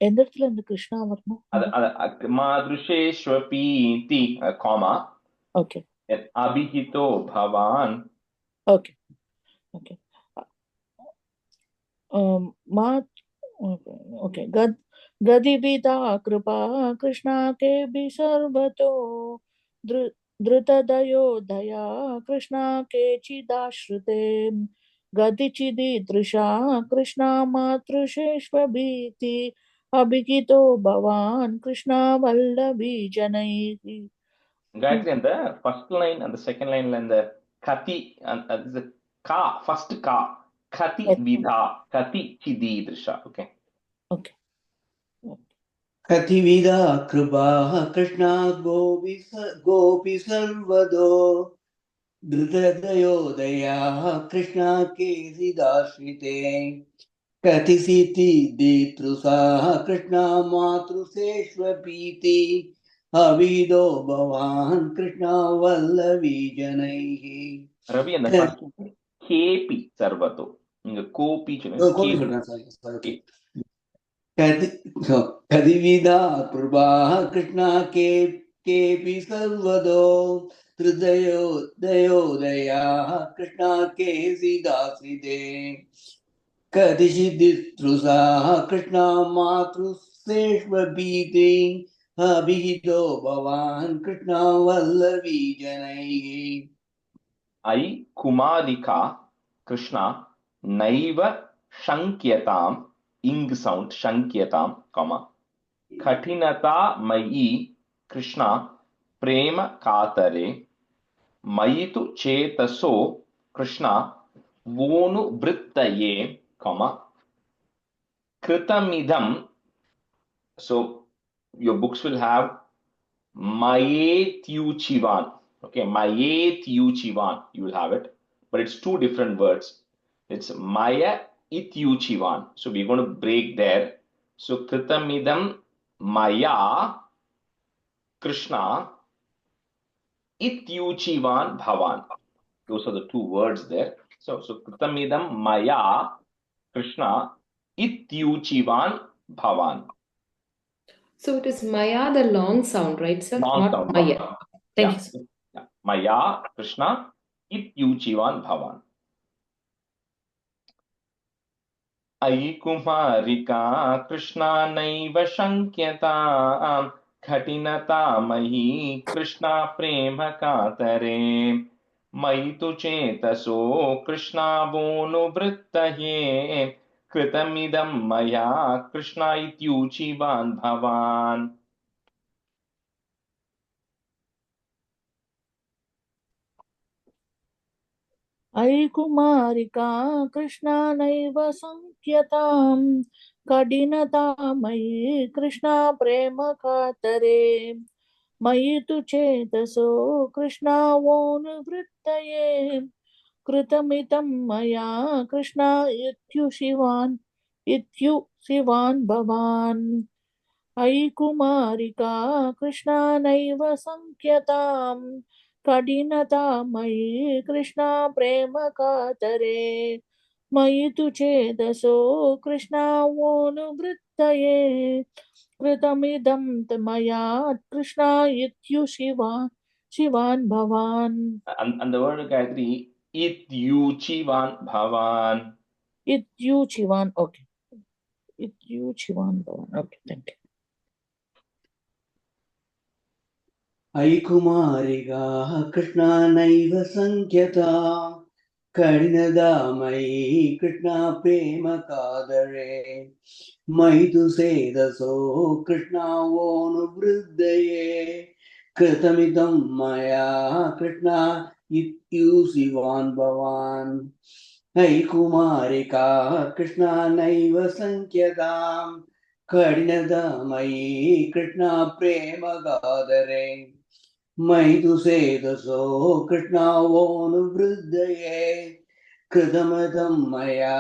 எந்த இடத்துல இந்த கிருஷ்ணா வரணும்? மாத்ருஷேஷ்வபீதி comma. Okay. Abhihito bhavan. Okay. Okay. Okay. Gadivida kripa Krishna ke bisarvato Drutadayo daya Krishna ke chidashrute Gadichidi drisha Krishna matrusheshvabhiti Abhigito bhavan Krishna vallavi janaihi. Gayatri, and the first line and the second line and the kati and the ka, first ka, kati vidha, kati chidi drisha. Okay. Okay. Kativida Krupa Krishna Gopi Sarvado Dhritadayodaya Krishna Kesidashrite Katisiti Ditrusa Krishna Matruseshvapiti Avido Bhavan Krishna Vallavi Janaihi. Ravi, and the first line, kepi sarvato. Kopi Sorry. Kadividha Prabha Krishna kepi sarvado Dayodaya Krishna kesidaside Kadishiditrusa Krishna matruseshvabhiti Abhihito bhavan Krishna vallavi janaihi. I kumarika Krishna naiva shankyatam, ing sound, shankyatam, comma. Katinata mayi Krishna prema katare mayitu chetaso Krishna vonu vrittaye, comma. Kritamidam. So your books will have Mayetyuchivan. Okay, Mayetyuchivan, you will have it, but it's two different words. It's Maya Ityuchivan. So we're going to break there. So Kritamidam Maya Krishna Ityuchivan Bhavan. Those are the two words there. So Kritamidam Maya Krishna Ityuchivan Bhavan. So it is Maya, the long sound, right, sir? Long Not sound. Maya. Thank you, sir. Yeah. Maya Krishna Ityuchivan Bhavan. Ayi kumarika Krishna naiva shankyatam khatinata mahi Krishna prema katare mayitu chetaso Krishna vonu vrittaye कृतमिदं मया कृष्ण इत्यूचिवान् भवान्. अयि कुमारिका कृष्णा नैव संख्यतां कठिनतामयि कृष्णा प्रेम कातरे मयि तु चेतसो कृष्णावोनुवृत्तये कृतमिदं मया कृष्णा इत्युशिवान् भवान्. अयि कुमारिका कृष्णा नैव संख्यतां कठिनतामयि कृष्णा प्रेम कातरे मयि तु चेतसो कृष्णावोनुवृत्तये कृतमिदं मया कृष्णा शिवान् भवान्. And the word Gayatri, ityuchivan bhavan. Ityuchivan, okay. Ityuchivan bhavan, okay, thank you. अयि कुमारिकाः कृष्णा नैव संख्यता कठिनदामयी कृष्णा प्रेम कादरे मयि तु सेदसो कृष्णावोनुवृद्धये कृतमिदं मया कृष्णा इत्युशिवान् भवान्. अयि कुमारिका कृष्णा नैव संख्यतां कठिनदामयी कृष्णा प्रेम कादरे मयि तु सेदसो कृष्णावोनुवृद्धये कृतमिदं मया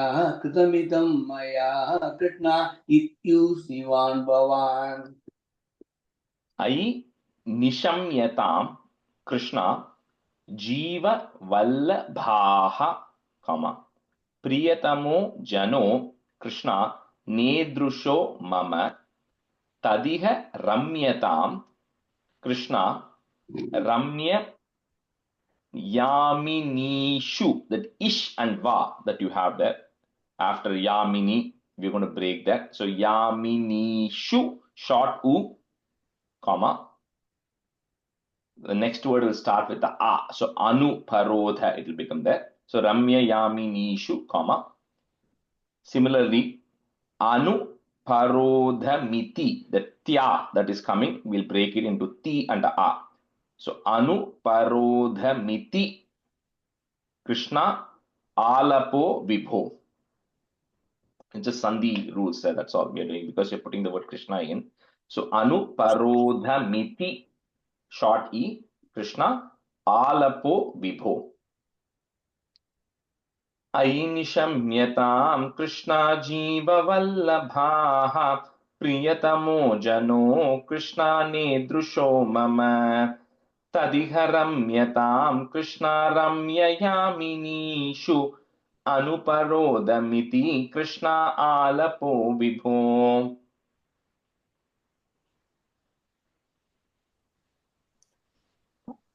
कृष्णा इत्युशिवान् भवान्. अयि निशम्यतां कृष्ण जीव वल्लभाः कमा प्रियतमो जनो कृष्ण नेदृशो मम तदिह रम्यतां कृष्ण रम्य Yaminishu, that ish and va that you have there. After Yamini, we're going to break that. So Yaminishu, short u, comma. The next word will start with the a. So Anu Parodha, it will become there. So Ramya Yaminishu, comma. Similarly, Anu Parodha Miti, the tya that is coming, we'll break it into ti and a. So Anu Parodha Miti Krishna Alapo Vibho. It's just Sandhi rules there. That's all we are doing because you're putting the word Krishna in. So Anu Parodha Miti, short E, Krishna Alapo Vibho. Ainishamyatam Krishna Jiva Vallabhaha Priyatamo Jano Krishna Nedrusho Mama Tadiharamyatam Krishna Ramyayaminishu Anuparodamiti Krishna Alapo Vibho.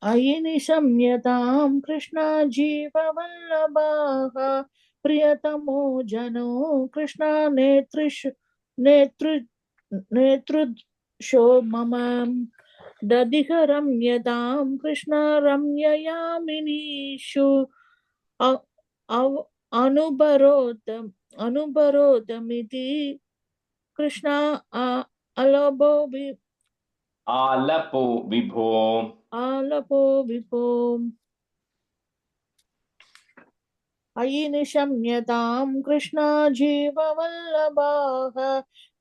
अयि निशम्यतां कृष्णा जीववल्लभाः प्रियतमो जनो कृष्णा नेतृषो मम दधिह रम्यतां कृष्णा रम्ययामिनीषु अनुबरोदमिति कृष्णा Alapo Vibho. आलपो विभो. अयि निशम्यतां कृष्णा जीववल्लभाः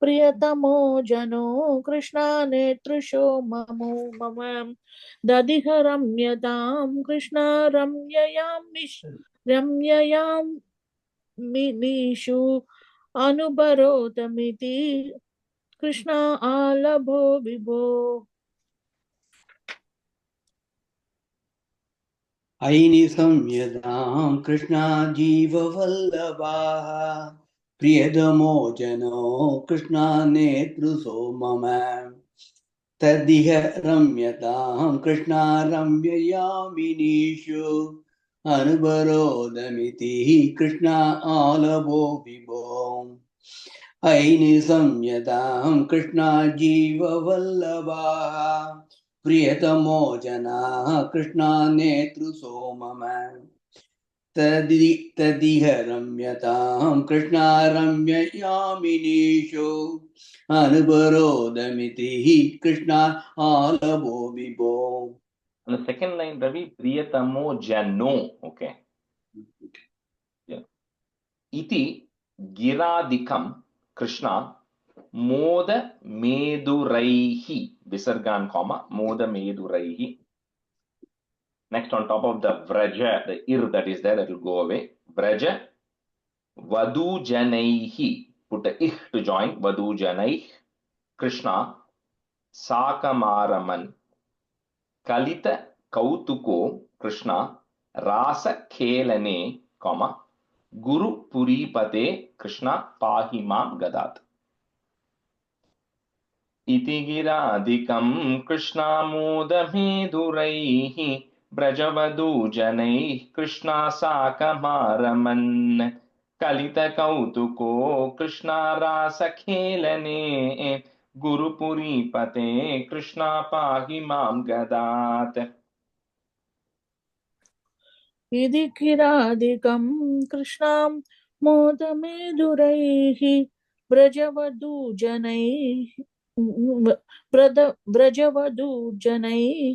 प्रियतमो जनो कृष्णा नेतृषो मम दधिह रम्यतां कृष्णा रम्ययामिनीषु अनुबरोदमिति कृष्णा आलभो विभो. अयि निशम्यतां कृष्णा जीववल्लभाः प्रियतमो जनो कृष्णा नेतृसो मम तदिह रम्यतां कृष्णा रम्ययामिनीषु अनुबरोदमिति कृष्णा आलभो विभो. अयि निशम्यतां कृष्णा जीववल्लभाः प्रियतमो जनाः कृष्णा नेतृसो मम तदिह रम्यतां कृष्णा रम्ययामिनीषु अनुपरोदमिति कृष्णा आलभो विभो. And the second line, Ravi, Priyatamo Jano. Okay. Yeah. Iti Giradikam Krishna Moda Meduraihi. Visargan, comma, Moda Meduraihi. Next, on top of the Vraja, the ir that is there, that will go away. Vraja Vadu Janaihi. Put the ih to join. Vadu Janaih. Krishna Sakamaraman. Kalita Kautuko Krishna Rasa Kelane, comma, Guru Puripate Krishna Pahimam Gadat. Iti giradikam Krishna Mudameduraihi Brajavadu Janaih Krishna Sakamaraman Kalita Kautuko Krishna Rasa Kelane Guru Puripate Krishna Pahimam Gadat. इति किरादिकं कृष्णां मोदमेदुरैः व्रजवधूजनैः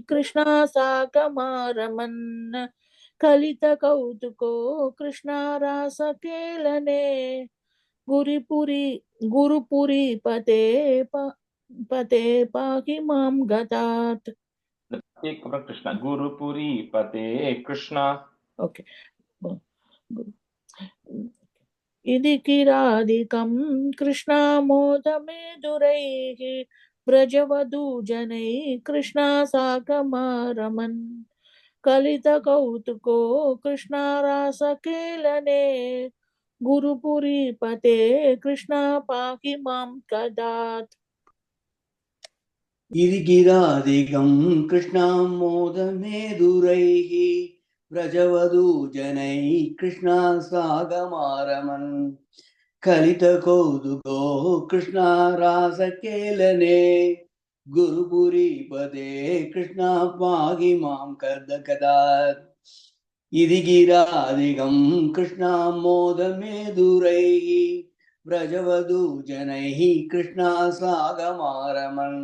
कृष्णा साकमारमन् कलितकौतुको कृष्णा रासकेलने गुरुपुरी पते पाहि मां गतात्. Krishna Guru Puri Pate Krishna. Okay. इति किरादिकं कृष्णामोदमेदुरैः व्रजवधूजनैः कृष्णा साकमारमन् कलितकौतुको कृष्णा रासकेलने गुरुपुरीपते कृष्णा पाहि मां गदात्. गिरिगिरादिकं कृष्णां मोदमेदुरैः व्रजवधूजनैः कृष्णा सागमारमन् कलितकौतुको कृष्णा रासकेलने गुरुपुरीपदे कृष्णा पाहि मां गदात्. गिरिगिरादिकं कृष्णां मोदमेदुरैः व्रजवधूजनैः कृष्णा सागमारमन्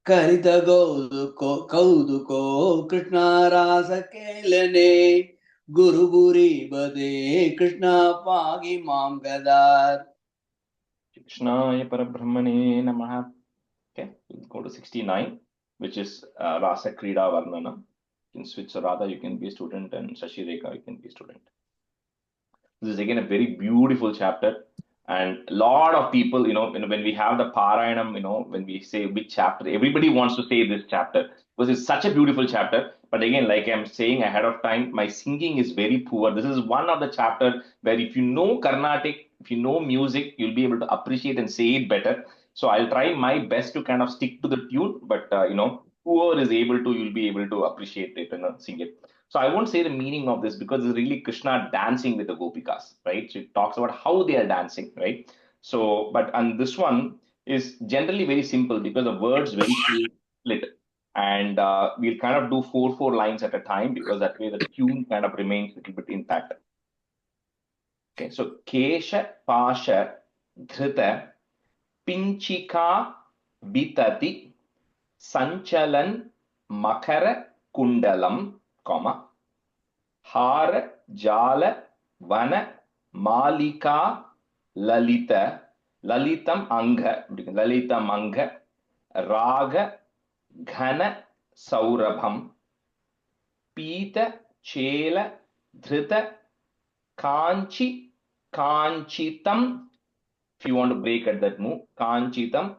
कौतुको कृष्णा रासकेलने गुरुपुरीपदे कृष्णा पाहि मां गदात्. Krishnaya Parabrahmane Namaha. Okay, we'll go to 69, which is Rasa Krida Varnana. You can switch, so Radha, you can be a student, and Shashi Rekha, you can be a student. This is again a very beautiful chapter, and a lot of people, when we have the Parayanam, when we say which chapter, everybody wants to say this chapter because it's such a beautiful chapter. But again, like I'm saying ahead of time, my singing is very poor. This is one of the chapters where if you know Carnatic, if you know music, you'll be able to appreciate and say it better. So I'll try my best to kind of stick to the tune, but whoever is able to, you'll be able to appreciate it and sing it. So I won't say the meaning of this because it's really Krishna dancing with the Gopikas, right? So it talks about how they are dancing, right? So, and this one is generally very simple because the words very split. And we'll kind of do four lines at a time because that way the tune kind of remains a little bit intact. Okay, so Kesha Pasha Dhrita Pinchika Bitati Sanchalan Makara Kundalam, comma, Hara Jala Vana Malika Lalita Lalitam Anga Raga Ghana Saurabham Pita Chela Dhrita Kanchitam. If you want to break at that move, Kanchitam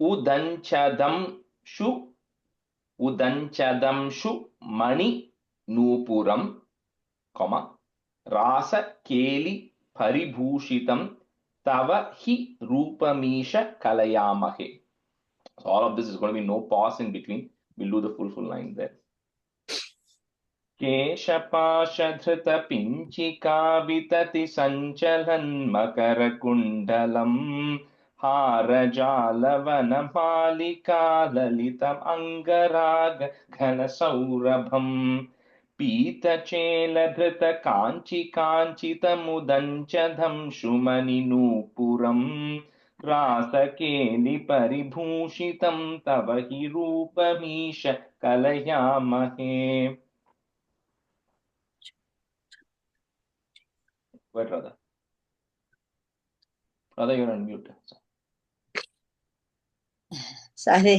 Udanchadam Shu Mani Nupuram, comma, Rasa Keli Paribhushitam Tava Hi Rupamisha Kalayamahe. So all of this is going to be no pause in between. We'll do the full line there. Keshapashadhrita Pinchika Vitati Sanchalan Makara Kundalam Harajalavana Malika Lalitam Angaraga Ghana Saurabham पीतचेलधृत Kanchi काञ्चितमुदञ्चधंशुमनिनूपुरम् रासकेलि परिभूषितं तव हि रूपमीश कलयामहे. Wait, Radha. Radha, you're on mute. Sorry.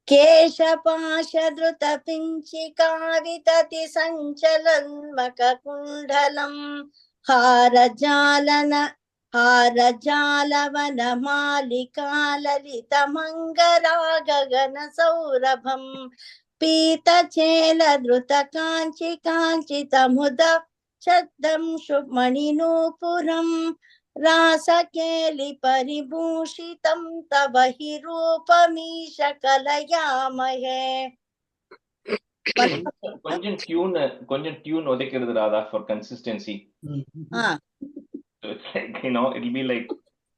केशपाशधृतपिञ्चिका वितति सञ्चलन्मककुण्डलम् हारजालवनमालिकाललितमङ्गरागगनसौरभम् पीतचेलधृतकाञ्चि काञ्चितमुदच्छद्दंशुमणिनूपुरम् रासकेलि परिभूषितं तव हि रूपमीश कलयामहे. கொஞ்சம் tune ஒதைக்கிறது Radha for consistency. So it's like, it'll be like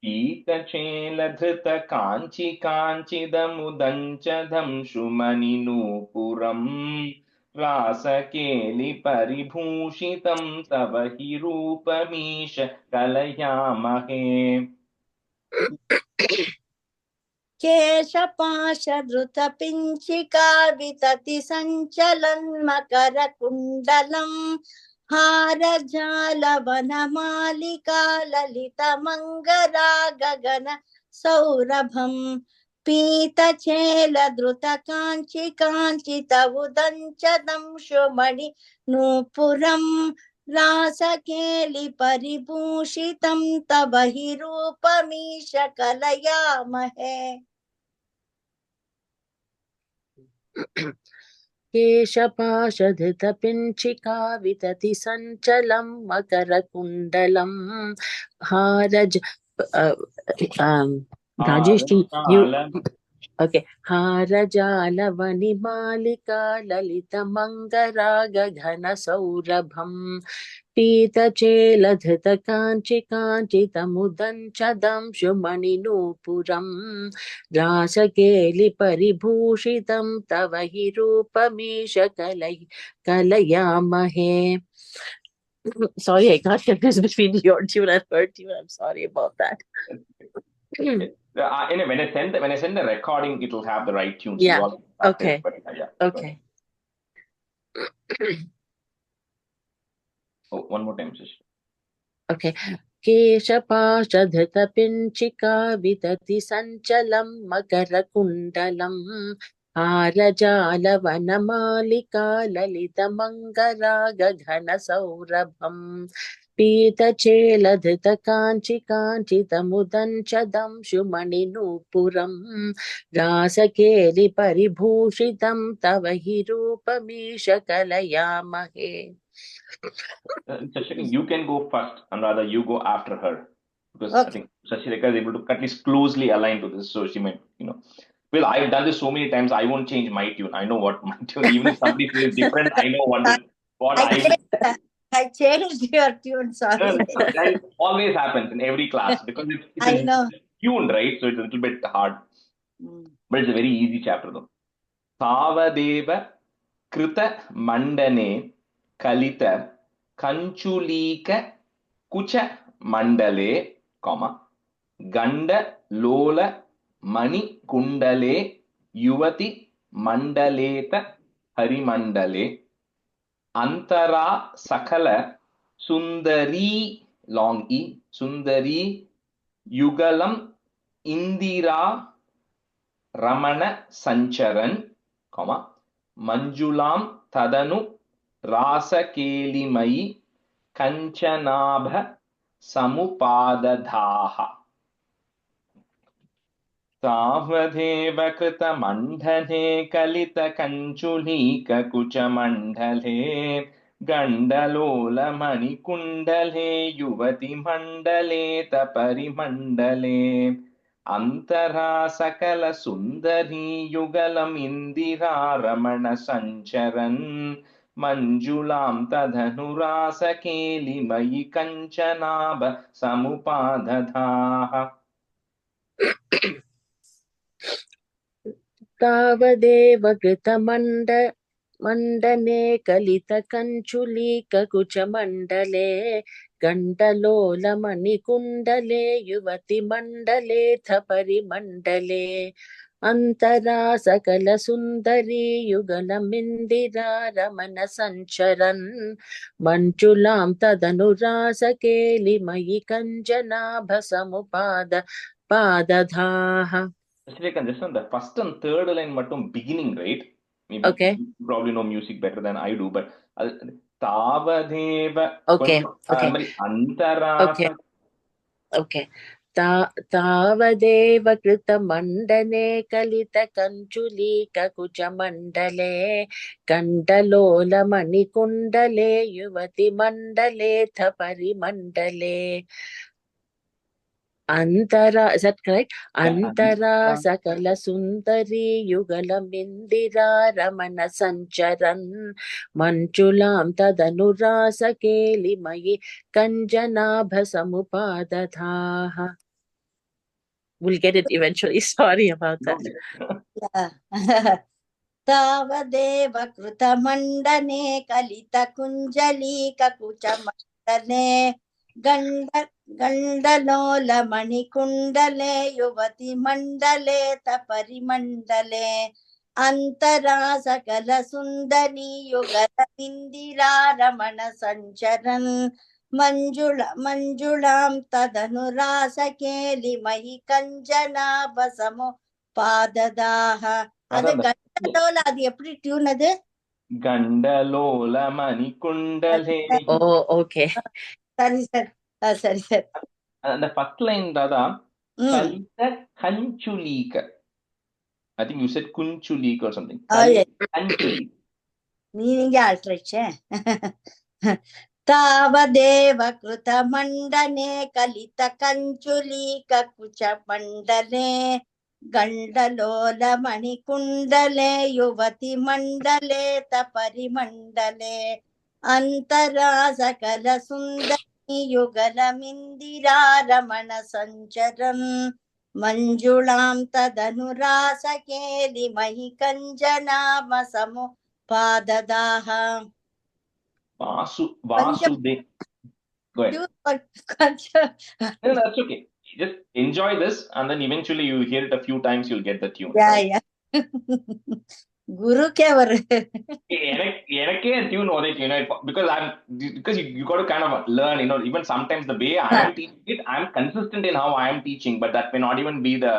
पीतचेलधृत Kanchi काञ्चिदमुदञ्चधंशुमनिनूपुरम् रासकेलि परिभूषितं तव हि रूपमीश कलयामहे. केशपाशधृतपिञ्चिका वितति सञ्चलन्मकरकुण्डलम् हारजालवनमालिका ललितमङ्गरागगन सौरभम् पीतचेलधृतकाञ्चि काञ्चितमुदञ्चदंशुमणिनूपुरम् रासकेलि परिभूषितं तव हि रूपमीश कलयामहे. केशपाशधृतपिञ्चिका वितति सञ्चलं मकरकुण्डलं हारज Rajesh ji, you okay. हारजालवनिमालिका ललितमङ्गराग घनसौरभम् पीतचेलधृत Kanchi काञ्चितमुदञ्चदंशुमणिनूपुरम् रासकेलि परिभूषितं तव हि रूपमीश कलयामहे. Sorry, I can't confuse between your tune and her tune. I'm sorry about that. Anyway, when I send the recording, it will have the right tune. Yeah. So Okay. Yeah. Okay. Oh, one more time, Shashi. Okay. केशपाशधृतपिञ्चिका वितति सञ्चलं मकरकुण्डलं हारजालवनमालिका ललितमङ्गरागघनसौरभम् पीतचेलधृत Kanchi काञ्चितमुदञ्चदंशुमणिनूपुरम् रासकेलि परिभूषितं तव हि रूपमीश कलयामहे. Shashi, you can go first, and rather you go after her, because I think Shashilekha is able to at least closely align to this, so she might, Well, I've done this so many times. I won't change my tune. I know what my tune. Even if somebody says different, I know what I changed your tune. Sorry. That always happens in every class because it's tuned, right? So it's a little bit hard, but it's a very easy chapter though. Tavadeva Krita Mandane Kalita Kanchulika Kucha Mandale, Ganda Lola Mani Kundale Yuvati Mandaleta Harimandale Antara Sakala Sundari long E Sundari Yugalam Indira Ramana Sancharan, Manjulam Tadanu Rasa Kelimai Kanchanabha Samupadadhaha Tavadeva Krita Mandhane Kalita Kanchulika Kucha Mandale Gandalola Mani Kundale Yuvati Mandale Tapari Mandale Antara Sakala Sundari Yugalam Indira Ramana Sancharan Manjulam Tadhanurasa Keli Mayi Kanchanaba Samupadadhaha. Tavadeva Kritamanda मण्डने कलितकञ्चुलीककुचमण्डले गण्डलोलमणिकुण्डले युवतिमण्डलेऽथ परिमण्डले अन्तरा सकलसुन्दरी युगलमिन्दिरा रमणसञ्चरन् मञ्जुलां तदनुरासकेलिमयि कञ्जनाभसमुपादधाः. Just on the first and third line mattum beginning, right? Maybe Okay. you probably know music better than I do, but Tavadeva Okay. Okay. Antarasa. Okay. तावदेव कृतमण्डने कलितकञ्चुलीककुचमण्डले कण्डलोलमणिकुण्डले युवतिमण्डलेऽथ परिमण्डले अन्तरा, is that correct? अन्तरा सकलसुन्दरी युगलमिन्दिरा रमणसञ्चरन् मञ्जुलां तदनुरासकेलिमयि कञ्जनाभसमुपादधाः. We'll get it eventually. Sorry about that. तावदेव कृतमण्डने कलितकुञ्जलीककुचमण्डने गण्डलोलमणिकुण्डले युवतिमण्डले तपरिमण्डले अन्तरा सकलसुन्दरी युगलमिन्दिरा रमणसञ्चरन् मञ्जुलां तदनुरासकेलिमयि कञ्जनाभसमुपादधाः. அது கண்டலோல, அது எப்படி டியூன் அது? Gandalolamanikundaலே. Oh, okay. சரி சார், சரி சார். அந்த first line Dada kalita kanchulika. I think you said kunchulika or something. Kanchulika. நீங்க ஆல்ட்ரேச்சே. तावदेव कृतमण्डने कलितकञ्चुलीककुचमण्डले गण्डलोलमणिकुण्डले युवतिमण्डले तपरिमण्डले अन्तरा सकलसुन्दरी युगलमिन्दिरा रमणसञ्चरन् मञ्जुलां तदनुरासकेलिमयि कञ्जनाभसमुपादधाः. Vasudev. Go ahead. No, that's okay. Just enjoy this, and then eventually you hear it a few times, you'll get the tune. Yeah. குருக்கே ஒரு எனக்கே tune உதைக்கும், because you got to kind of learn, even sometimes the way I am teaching it, I am consistent in how I am teaching, but that may not even be the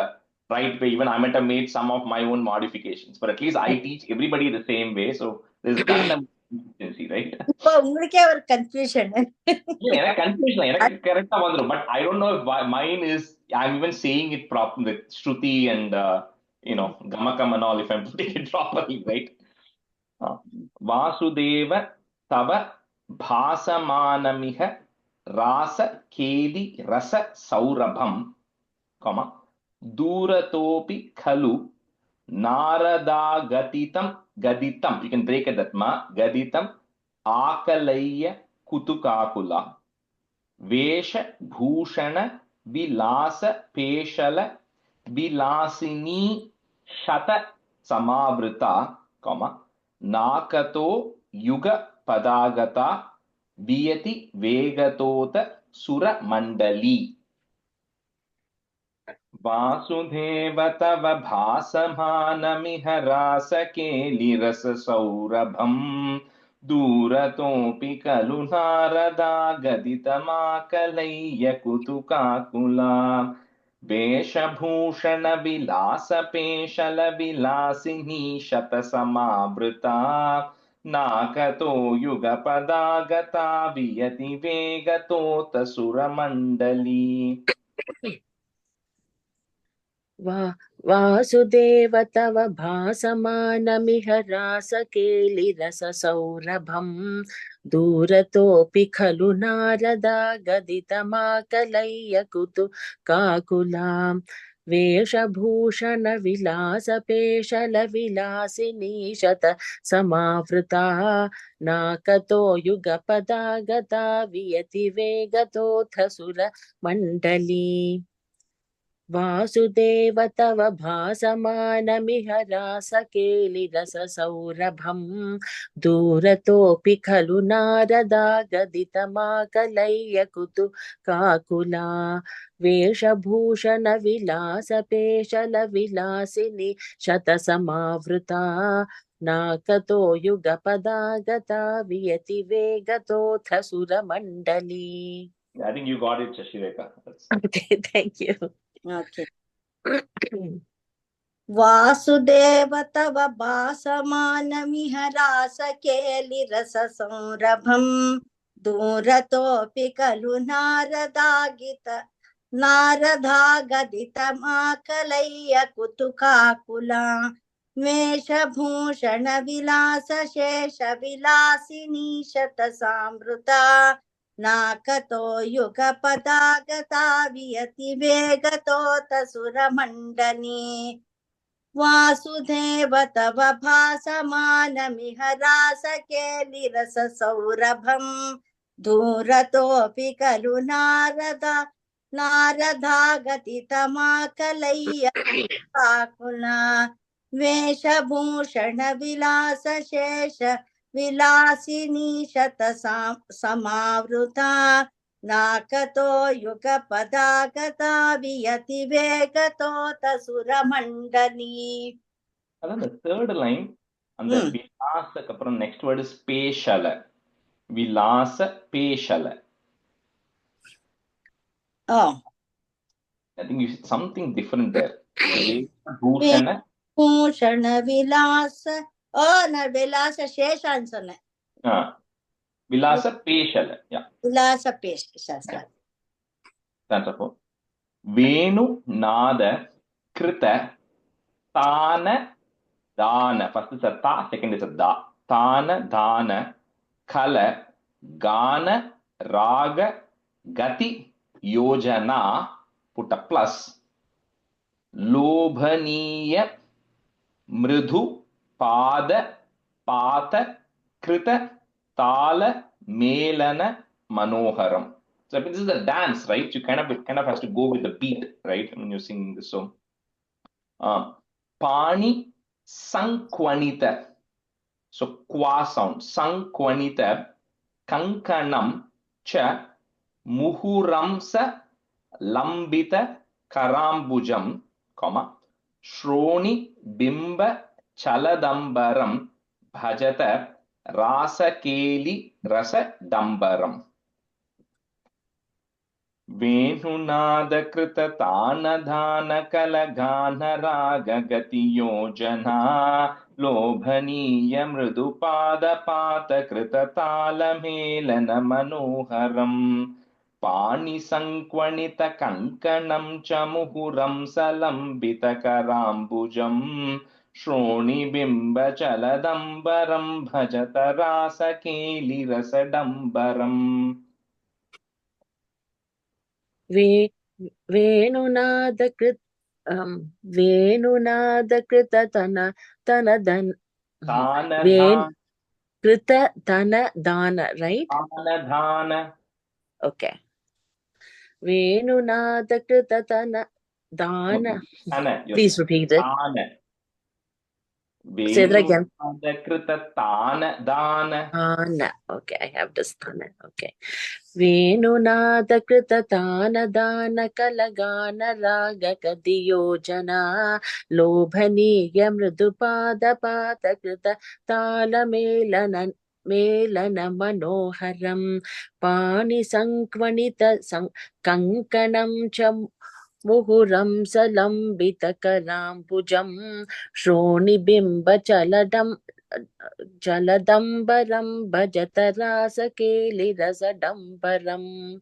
right way. Even I might have made some of my own modifications, but at least I teach everybody the same way, so there's kind of consistency, right? இப்போ உங்களுக்கே ஒரு கன்ஃபியூஷன். எனக்கு கன்ஃபியூஷன் எனக்கு கரெக்டா வந்துரும், but I don't know if mine is, I'm even saying it proper with Shruti and Gamakam and all, if I'm putting it properly, right? Vasudeva tava bhasamanamiha rasa keli rasa saurabham, duratopi khalu narada gaditam, you can break it that ma, gaditam akalayya kutukakula vesha bhushana vilasa peshala vilasini shata samavrita, nakato yuga padagata viyati vegatota sura mandali. Vasudeva tava bhasamanamiha rasakeli rasa saurabham duratopi kalu narada gaditamakalaya kutukakula veshabhushana vilasa peshala vilasini shata samavrita nakato yuga padagata viyati vegatota suramandali. Vasudev तव भासमानमिह रासकेलिरससौरभं दूरतोऽपि खलु नारदा गदितमाकलय्य कुतुकाकुलां वेशभूषणविलासपेशलविलासिनी शतसमावृता नाकतो युगपदा गता वियति वेगतोऽथ सुरमण्डली. वासुदेव तव भासमानमिह रासकेलिरससौरभं दूरतोऽपि खलु नारदागदितमाकलय्य कुतुकाकुला वेशभूषणविलासपेशलविलासिनि शतसमावृता नाकतो युगपदागता वियति वेगतोऽथ सुरमण्डली. I think you got it, Shashireka. Okay, thank you. Okay. Vasudev तव भासमानमिह रासकेलिरससंरभं दूरतोऽपि खलु नारदागदितमाकलय्य कुतुकाकुला वेशभूषणविलासशेषविलासिनी शतसामृता नाकतो युगपदागता वियति वेगतोऽथ सुरमण्डनी वासुदेव तव भासमानमिह रासकेलिरससौरभं दूरतोऽपि खलु नारदागदितमाकलय्य कुतुकाकुला वेशभूषणविलासशेष विलासिनी शतसमावृता नाकतो युगपदागता वियति वेगतोऽथ सुरमण्डली. And then the third line, and the Vilasa, next word is Peshala. Vilasa Peshala. Oh. I think you said something different there. Bhushana. Bhushana Vilasa. Oh, no, Vilasa Sheshan sonne. Vilasa Peshala. Yeah. Vilasa Peshala. That's all. Venu Nada Krita Tana Dana. First is a ta, second is a da. Tana Dana Kala Gana Raga Gati Yojana. Put a plus. Lobhaniya Mridhu Pada Pata Krita Tala Melana Manoharam. So this is a dance, right? You kind of has to go with the beat, right? When you're singing this song. Pani Sankwanita. So qua sound. Sankwanita Kankanam Cha Muhuramsa Lambita Karambujam, comma Shroni Bimba Chaladambaram Bhajata Rasakeli Rasa Dambaram. Venunada Krita Tana Dhana Kalagana Raga Gati Yojana Lobhaniya Mridupada Pata Krita Tala Melana Manoharam Pani Sankwanita Kankanam Chamuhuram Salambita Karambujam Shroni Bimba Chaladambaram Bhajata Rasakeli Rasadambaram. Venunadakrit tana dan krita tana dana, right? Dana. Okay. Venunadakrita tana dana. Please repeat it. Say that again. Dana. Okay, I have this dana. Okay. Venunadakrita tana dana kalagana raga kadiyojana lobhaniya mridupada pata krita tala melana manoharam pani sankvanita kankanam cham muhuram salambita karambujam shroni bimba Jaladambaram bhajata rasakeli rasadambaram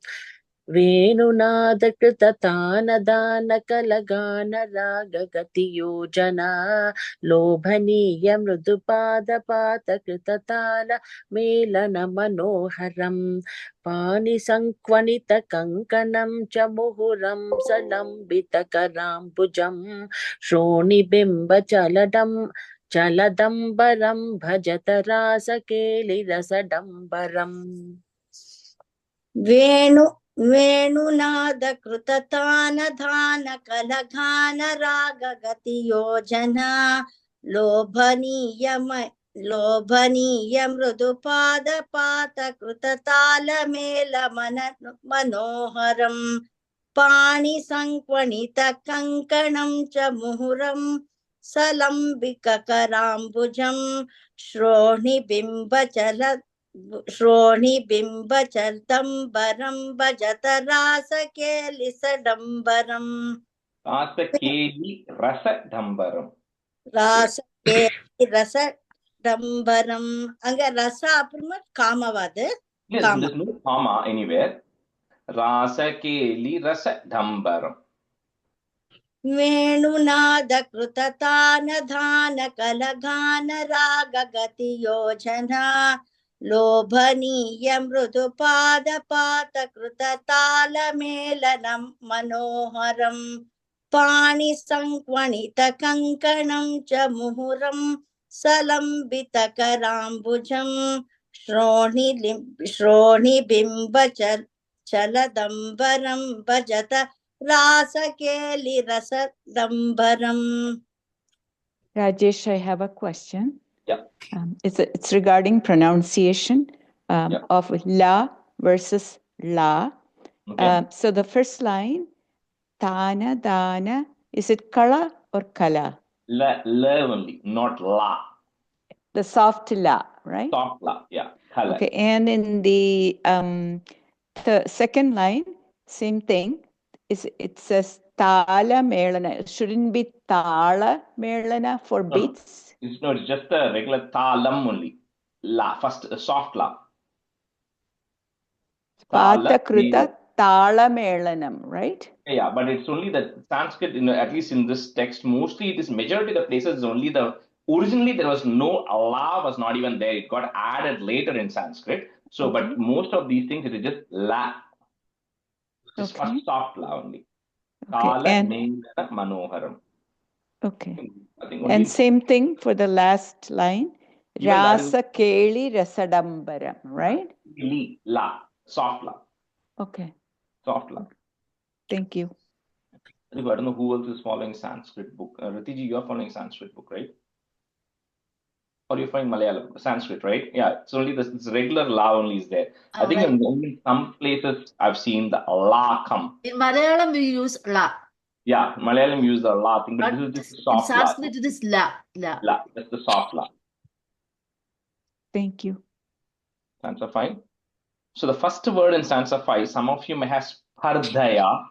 Venunadakrita tana dana kalagana raga gati yojana lobhaniya mridupada pata krita tala melana manoharam pani sankvanita kankanam chamuhuram salambita karambujam shroni bimba Chaladambaram bhajata rasakeli rasadambaram. Venu वेणुनादकृततानधानकलघानरागगतियोजना लोभनीय मृदुपादपातकृततालमेलमनोहरम् पाणिसङ्क्वणितकङ्कणं च मुहुरं सलम्बिककराम्बुजं श्रोणिबिम्बचलदम्बरं भजत रासकेलिसडम्बरम् ராசகேலி ரசடம்பரம். ராசகேலிரசடம்பரம். அங்க ரச அப்புறமா காமவாது. Yes, there's no comma anywhere. ராசகேலி ரசடம்பரம். वेणुनादकृततानधानकलघानरागगतियोजना लोभनीय मृदुपादपातकृततालमेलनं मनोहरं पाणिसङ्क्वणितकङ्कणं च मुहुरं सलम्बितकराम्बुजं श्रोणिबिम्बचलदम्बरं भजत रासकेलिरसदम्बरम्. Rajesh, I have a question. Yeah. It's regarding pronunciation of la versus la. Okay. So the first line, Tana, Dana, is it kala or kala? La only, not la. The soft la, right? Soft la, yeah. Kala. Okay, and in the second line, same thing. It says Tala Melana. Shouldn't be Tala Melana for beats? No, it's just the regular talam only. La, first soft la. Patakruta Tala Melanam, right? Yeah, but it's only the Sanskrit, at least in this text, mostly it is majority of the places is only the, originally there was no, la was not even there. It got added later in Sanskrit. So, but most of these things, it is just la. Just first soft la only. Tala Melana Manoharam. Okay. And same thing for the last line. Rasa Keli Rasadambaram, right? La. Soft la. Okay. Soft la. Thank you. I don't know who else is following Sanskrit book. Ratiji, you're following Sanskrit book, right? Or you're following Malayalam, Sanskrit, right? Yeah, it's only this regular la only is there. I think in some places I've seen the la come. In Malayalam, we use la. Yeah, Malayalam use the la thing, but this is just soft la. In Sanskrit, it is la. La, that's the soft la. Thank you. Stanza 5. So the first word in stanza 5, some of you may have spardaya,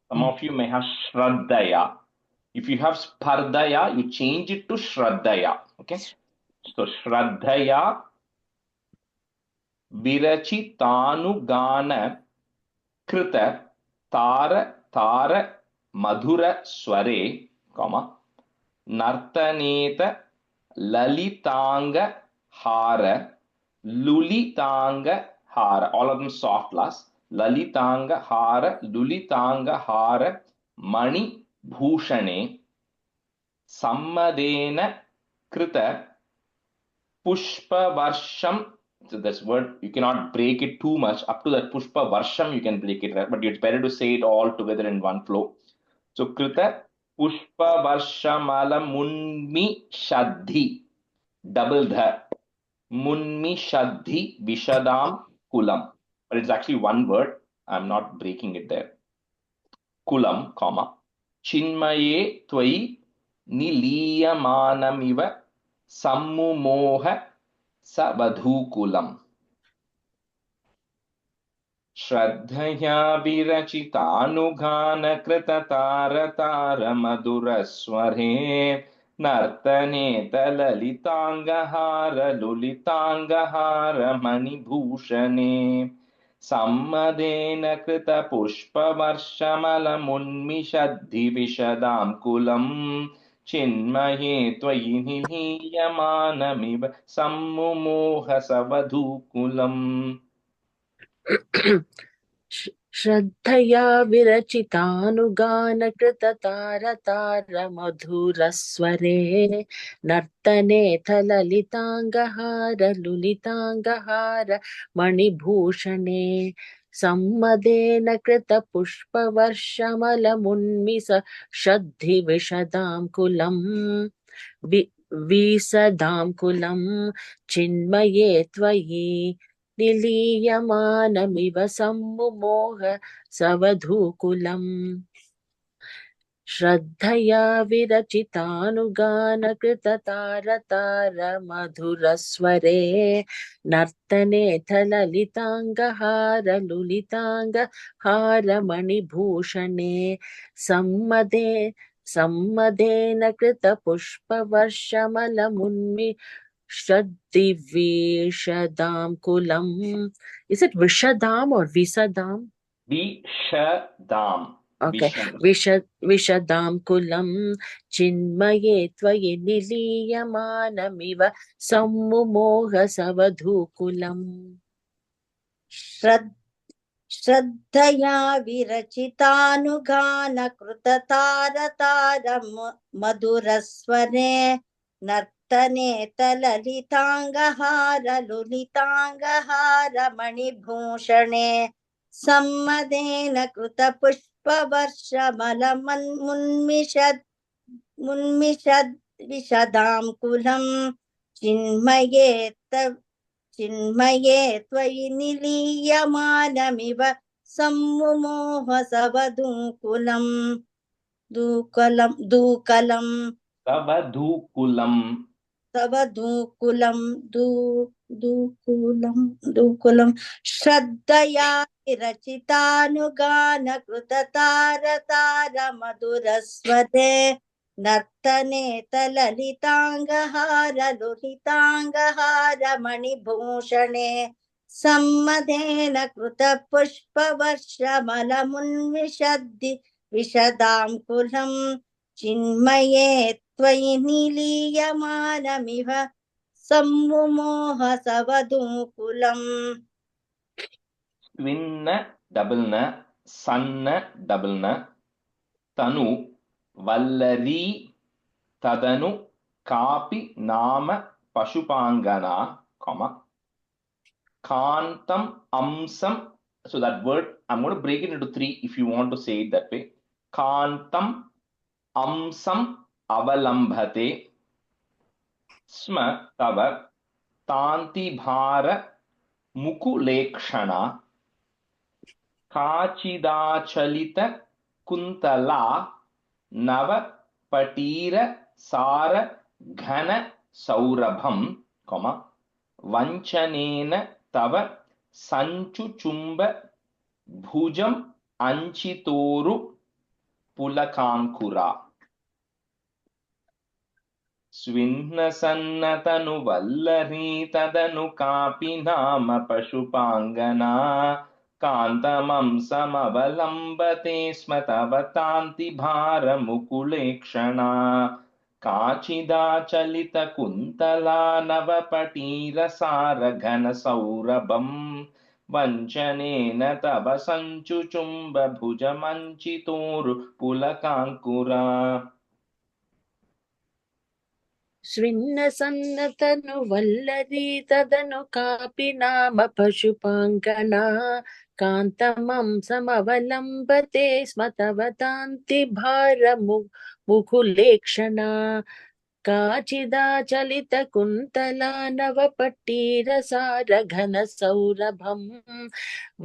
some of you may have shraddaya. If you have spardaya, you change it to shraddaya. Okay? So shraddaya virachitanugana krita tara madhura sware, comma, nartaneta lalitanga hara lulitanga hara, all of them soft last. Lalitanga hara lulitanga hara mani bhushane sammadena krita pushpa varsham. So this word, you cannot break it too much. Up to that pushpa varsham, you can break it, right? But it's better to say it all together in one flow. So krita pushpa varshamala munmi shaddhi, double dha, munmi shaddhi vishadam kulam. But it's actually one word. I'm not breaking it there. Kulam, comma, chinmaye tvai niliyamanamiva sammumoha savadhukulam. Shraddhaya virachitanughana krita tara madhura sware nartane talalitangahara lulitangahara manibhushane sammadena krita pushpa varshamala munmishaddhi vishadam kulam chinmaye tvayi niliyamanamiva sammumoha savadhukulam. Shraddhaya virachitanughana krita tara madhura sware nartane thalalitangahara lulitangahara manibhushane सम्मदेन कृतपुष्पवर्षमलमुन्मिष श्रद्धिविशदां कुलम् विसदां कुलं चिन्मये त्वयि निलीयमानमिव सम्मुमोह सवधूकुलम् श्रद्धया विरचितानुगानकृततारतारमधुरस्वरे नर्तनेऽथ ललिताङ्गहारमणिभूषणे सम्मदेन कृतपुष्पवर्षमलमुन्मि श्रद्धिविशदां कुलम्. Is it Vishadam or Visadam? Vishadam. Okay. Vishadam kulam chinmaye tvayi niliyamanamiva sammumoha savadhu kulam. श्रद्धया विरचितानुगानकृततारतारं मधुरस्वरे नर्तने तललिताङ्गहारलुलिताङ्गहारमणिभूषणे सम्मदेन कृतपुष्पवर्षमलमुन्मिषद् विशदां कुलं चिन्मये त्वयि निलीयमानमिव सम्मुमोह सवधूकुलम् दूकलम् सवधूकुलं श्रद्धया विरचितानुगानकृततारतारमधुरस्वरे नर्तने तललिताङ्गहारलुलिताङ्गहारमणिभूषणे सम्मदेन कृतपुष्पवर्षमलमुन्मिषद्दि विशदां कुलं चिन्मये त्वयि निलीयमानमिव सम्मुमोह सवधूकुलम्. Swinna double na, sanna double na, tanu vallari tadanu kapi nama pashupangana, comma, kantam amsam. So that word, I'm going to break it into three if you want to say it that way. Kantam amsam avalambhate sma tava tanti bhara mukulekshana काचिदाचलित Kuntala नव पटीर सार घन सौरभम कॉमा वंचनेन तव संचुचुंब भुजम अंचितोरु पुलकांकुरा स्विन्नसन्नतनु वल्लरी तदनु कापि नाम पशुपांगना कांतमं समवलंबते स्म तव तान्ति भारमुकुलेक्षणा काचिदाचलित कुन्तला नवपटीरसार घन सौरभं वंचनेन तव संचुचुंब भुजमंचितोरु पुलकांकुरा स्विन्नसन्नतनु वल्लरी तदनु कापि नाम पशुपाङ्गना कान्तमं समवलम्बते स्म तव तान्ति भारमुकुलेक्षणा काचिदाचलित कुन्तला नवपट्टीरसार घन सौरभं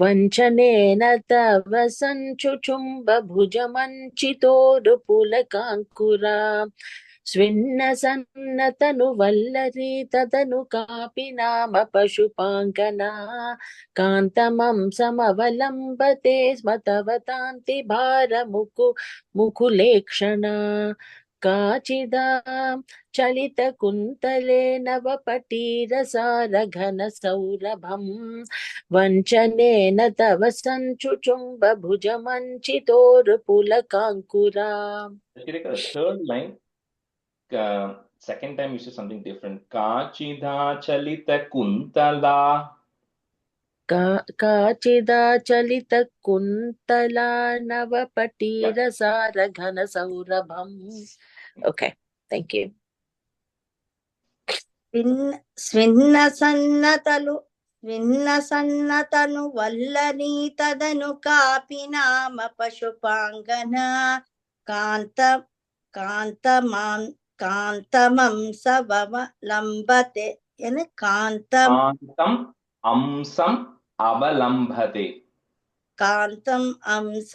वंचनेन तव संचुचुम्ब भुजमंचितोरुपुलकाङ्कुरा स्विन्नसन्नतनु वल्लरी तदनु कापि नाम पशुपाङ्गना कान्तमं समवलम्बते स्म तव तान्ति भारमुकुलेक्षणा काचिदा चलित कुन्तले नवपटीरसार घन सौरभं वंचनेन तव संचुचुम्ब भुजमंचितोरुपुलकाङ्कुरा. The third line, second time you say something different. Kachida chalita kuntala. काचिदाचलित Kuntala नवपटीरसार घन सौरभम्. Okay, thank you. स्विन्नसन्नतनु విన్నసన్నతను వల్లనీ తదను కాపి నామ పశుపాంగన కాంతమం సవలంబతే కాంతం అంశం అవలంబతే కాంతం అంశ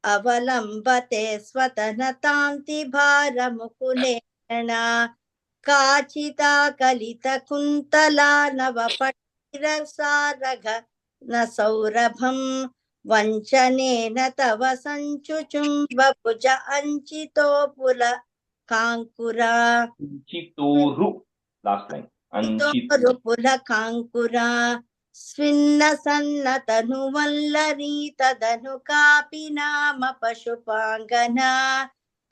అవలంబతే స్వతనతాంతి భారముకులేణ కాచితా కలిత కుంతలా నవపటిరసారఘ న సౌరభం వంచనేన తవ సంచుచుంబభుజ అంచితో పుల కాంకురా అంచితోరు లాస్ట్ లైన్ అంచితోరు పుల కాంకురా స్విన్న సన్నతను వల్లరీ తదను కాపి నామ పశుపాంగన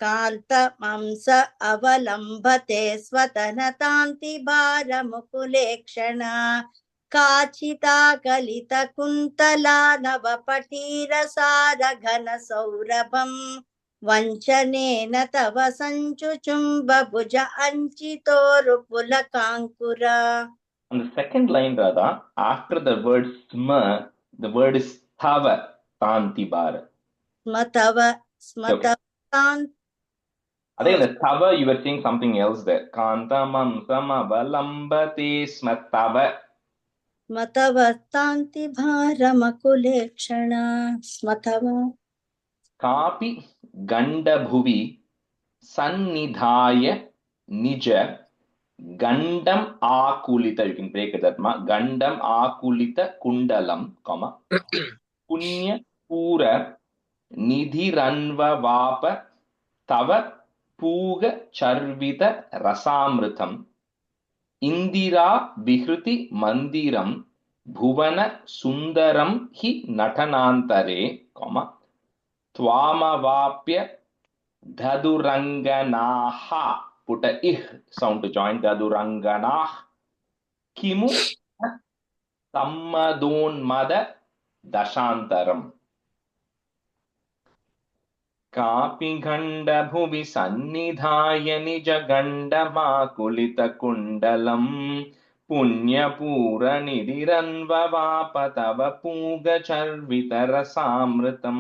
కాంతమంస అవలంబతే స్వతనతాంతి భారముకులేక్షణ కాచితా కలిత కుంతలా నవపటీరసార ఘన సౌరభం వంచనేన తవ సంచుచుంబభుజ అంచితోరు పుల కాంకురా. On the second line, Radha, after the word sma, the word is thava tanti bara. Smatava tanti. Again, the thava, you were saying something else there. Kantamam samavalambate smatava. Smatava tanti bharamukulekshana. Smatava. Kapi ganda bhuvi sannidhaya nija gandam akulita. You can break it that ma. Gandam akulita kundalam, comma. Punya pura nidhiranva vapa tava puga charvita rasamritam indira vihruti mandiram bhuvana sundaram hi natanantare, comma. Tvamavapya dhaduranganaha, put a ih sound to join, dhaduranganah kimu sammadonmada dashantaram. Kapi ganda bhuvi sannidhaya nija gandamakulita kundalam punya pura nidiranva vapatava puga charvita rasamritam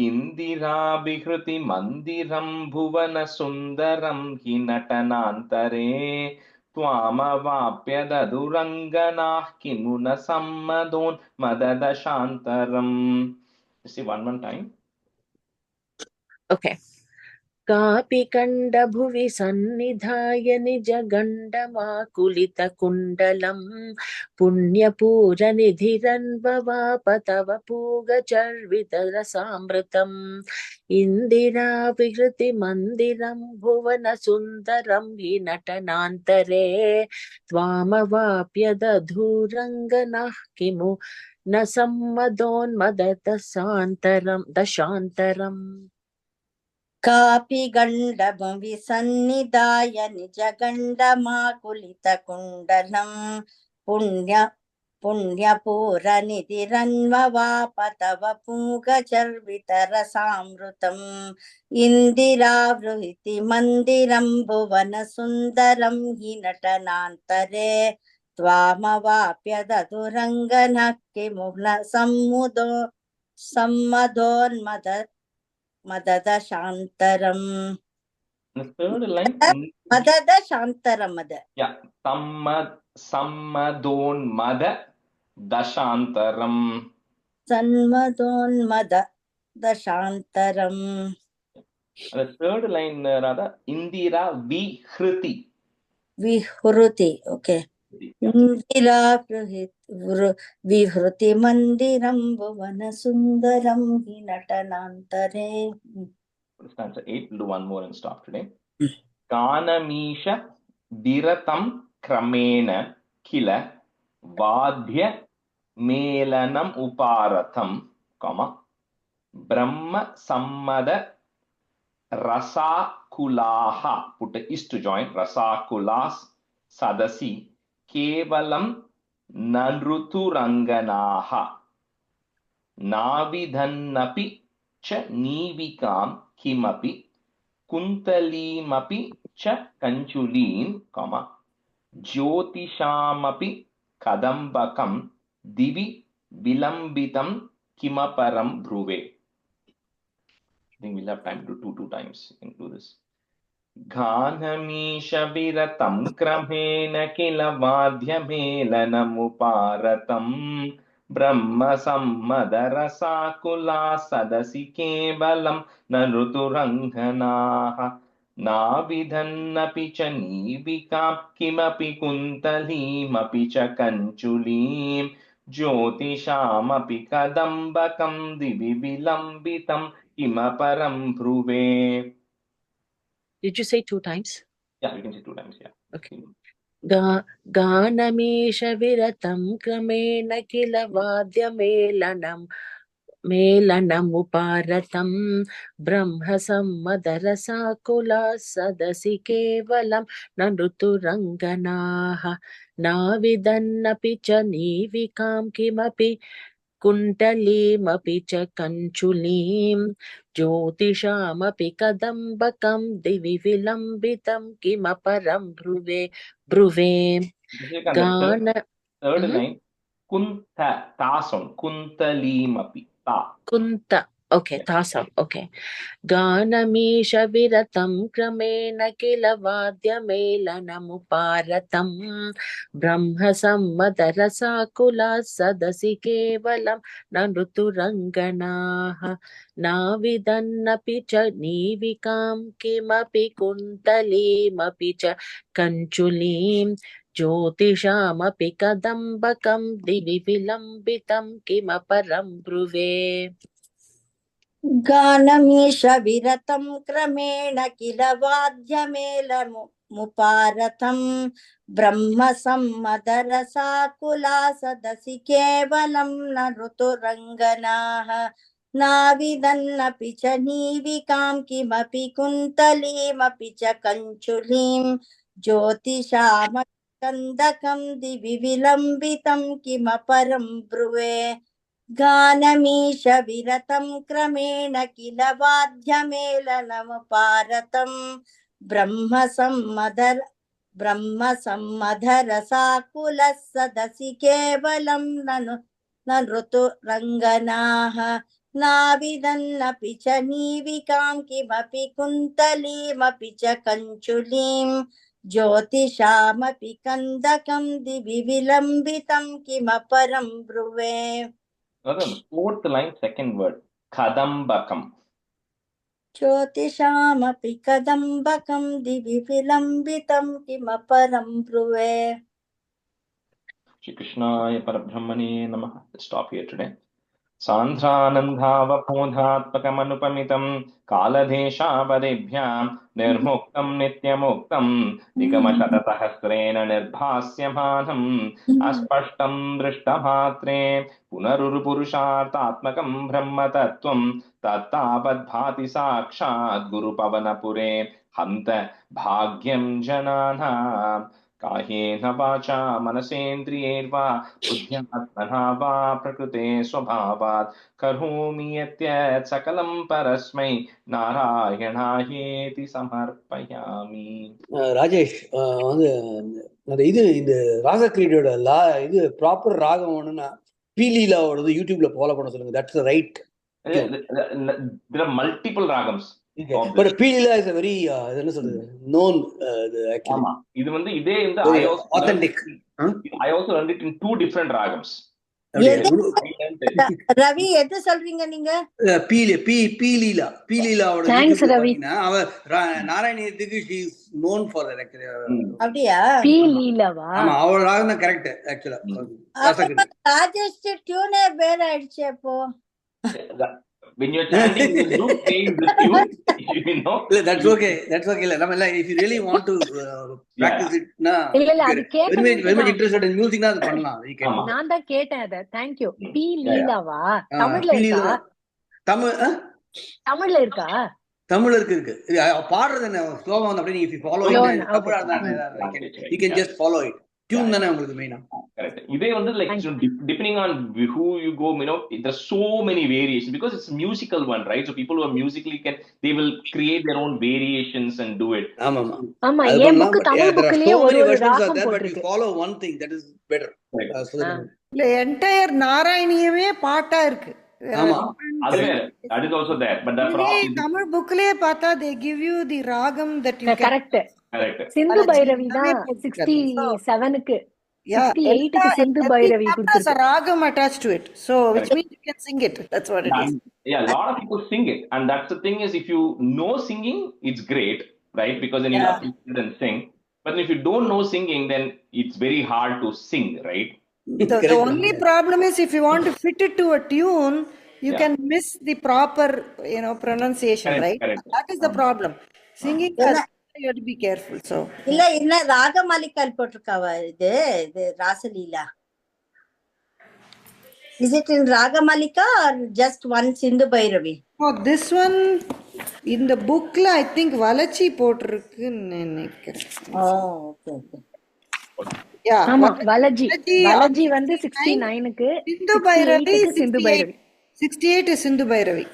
indira bihruti mandiram bhuvana sundaram hi natanantare tvamavapya daduranganah kimuna sammadon madadashantaram. See one time. Okay. कापि कण्डभुवि सन्निधाय निजगण्डमाकुलितकुण्डलं पुण्यपूरनिधिरन्ववाप तव पूगचर्वितरसामृतम् इन्दिराविहृतिमन्दिरं भुवनसुन्दरं हि नटनान्तरे त्वामवाप्यदधूरङ्गनः किमु न दशान्तरम् कापि गण्डभुवि सन्निधाय निजगण्डमाकुलितकुण्डलं पुण्यपूरनिधिरन्ववाप तव पूगचर्वितरसामृतम् इन्दिरावृहितिमन्दिरं भुवनसुन्दरं हि नटनान्तरे त्वामवाप्य दधुरङ्गनः किमु न सम्मदोन्मद Madadashantaram. The third line. Madadashantaram. Yeah. Sammadon mada dashantaram. Sammadon mada dashantaram. The third line, Radha, Indira vihruti. Vihruti, okay. Indira vihruti mandiram bhuvana sundaram hi natanantare. Stanza 8, we'll do one more and stop today. Kanamisha diratam kramena kila vadhya melanam uparatham, comma, brahma sammada rasakulaha, put a is to join, rasakulas sadasi kevalam nanruturanganaha navidhannapi cha nivikam kimapi kuntalimapi cha kanchuleen, comma, jyotishamapi kadambakam divi vilambitam kimaparam bruve. I think we'll have time to do two times. You can do this. Ghanamisha viratam kramena kila vadhyamelanamuparatam Brahma sammadara sakula sadasi kevalam naruturanganaha navidhannapi cha nivikam kimapi kuntalimapi cha kanchulim jyotishamapi kadambakam divi vilambitam kimaparam bruve. Did you say 2 times? Yeah, we can say 2 times. Yeah. Okay. Ganamesha viratam kramena kila vadyamelanam uparatam brahma sammadara sakula sadasi kevalam naruturanganaha navidannapi cha nivikam kimapi कुण्डलीमपि च कञ्चुलीं ज्योतिषामपि कदम्बकं दिवि विलम्बितं किमपरं ब्रुवे गान third line kunta tasam kuntalimapi ta kunta okay tasam okay Ganamisha viratam kramena kila vadyamelanamuparatam Brahma sammadara sakula sadasi kevalam naruturanganaha navidannapi cha nivikam kimapi kuntalimapi cha kanchulim jyotishamapi kadambakam divi vilambitam kimaparam bruve. Ganamisha viratam kramena kila vadhyamelamupaaratam Brahma sammadara sakula sadasi kevalam naruturanganaha navidannapi cha nivikam kimapi kuntalimapi cha kanchulim jyotishamapi kandakam divi vilambitam kimaparam bruve. Ganamisha viratam kramena kila vadhyamelamupaaratam Brahma sammadara sakula sadasi kevalam naruturanganaha navidannapi cha nivikam kimapi kuntalimapi cha kanchulim jyotishamapi kandakam divi vilambitam kimaparam bruve. the fourth line second word kadambakam Jyotishamapi kadambakam divi vilambitam kimaparam bruve. Shri Krishnaya Parabrahmane Namaha. Let's stop here today. Sandhanandhavapodhatmakamanupamitam kaladeshavadebhyam nirmuktam nityamuktam nigamashatasahasrena nirbhasyamanam aspashtam drishtamatre punarurupurushartatmakam brahmatattvam tattavadbhati sakshat gurupavanapure hanta bhagyam jananam कायेन वाचा मनसेन्द्रियैर्वा बुद्ध्यात्मना वा प्रकृते स्वभावात् करोमि यत् सकलं परस्मै नारायणायेति समर्पयामि. ராஜேஷ் வந்து இந்த ராகக்கிரீடோட இது ப்ராப்பர் ராகம் ஒண்ணுன்னா பீலீலாவோட யூடியூப்ல ஃபாலோ பண்ண சொல்லுங்க. That's right. There are multiple ragams. But Pila is a very என்ன சொல்றது known actually. ஆமா இது வந்து இதே இந்த authentic. I also learned it in 2 different ragams. Ravi எது சொல்றீங்க நீங்க? பீலீலாவோட Thanks Ravi. அவ நாராயணியத்துக்கு she is known for that actually. அப்படியே பீலீலாவா? ஆமா அவளோட ராகம் தான் கரெக்ட் actually. ராஜேஷ் டியூனே வேற ஆயிடுச்சு அப்போ. When you're chanting, you do playing with you, you know. That's okay. That's okay. If you really want to practice it, na. அது கேட்டேன். Very much interested in music na பண்ணலாம். நான் தான் கேட்டேன் அத. Thank you. பீலீலாவா? தமிழ்ல இருக்கா? தமிழ்ல இருக்கா? தமிழ்ல இருக்கு. பாடுறது என்ன ஸ்லோகம் வந்து அப்படியே if you follow it, you can just follow it. Tune தானே உங்களுக்கு மெயினா. Correct. They வந்து like depending on who you go, there's so many variations because it's a musical one, right? So people who are musically they will create their own variations and do it. ஆமா என் புக் தமிழ் புக்லயே ஒரு ராகம் but you போட்டிருக்கு. follow one thing that is better. இல்ல என்டையர் நாராயணியமே பாட்டா இருக்கு. ஆமா அது வேற. That is also there, but the problem Tamil புக்லயே பார்த்தா they give you the ragam that you can. Correct. Sindhu Bhairavi தான் 67க்கு 68க்கு சிந்து பைரவி கொடுத்திருக்கு. a ragam attached to it, so which means you can sing it. That's what it is. Yeah, a lot of people sing it, and that's the thing is, if you know singing, it's great, right? Because then you appreciate and sing. But if you don't know singing, then it's very hard to sing, right? The only problem is if you want to fit it to a tune, you can miss the proper, pronunciation, right? That is the problem. Singing, you have to be careful. So இல்ல ராகமாலிகால் போட்டிருக்காவா இது Rasaleela? Is it in Ragamalika or just one Sindhu Bhairavi? Oh, this one in the book I think Valachi போட்டிருக்குன்னு நினைக்கிறேன். Oh, okay. Yeah. ஆமா வலஜி வந்து 69க்கு Sindhu Bhairavi 68 is Sindhu Bhairavi.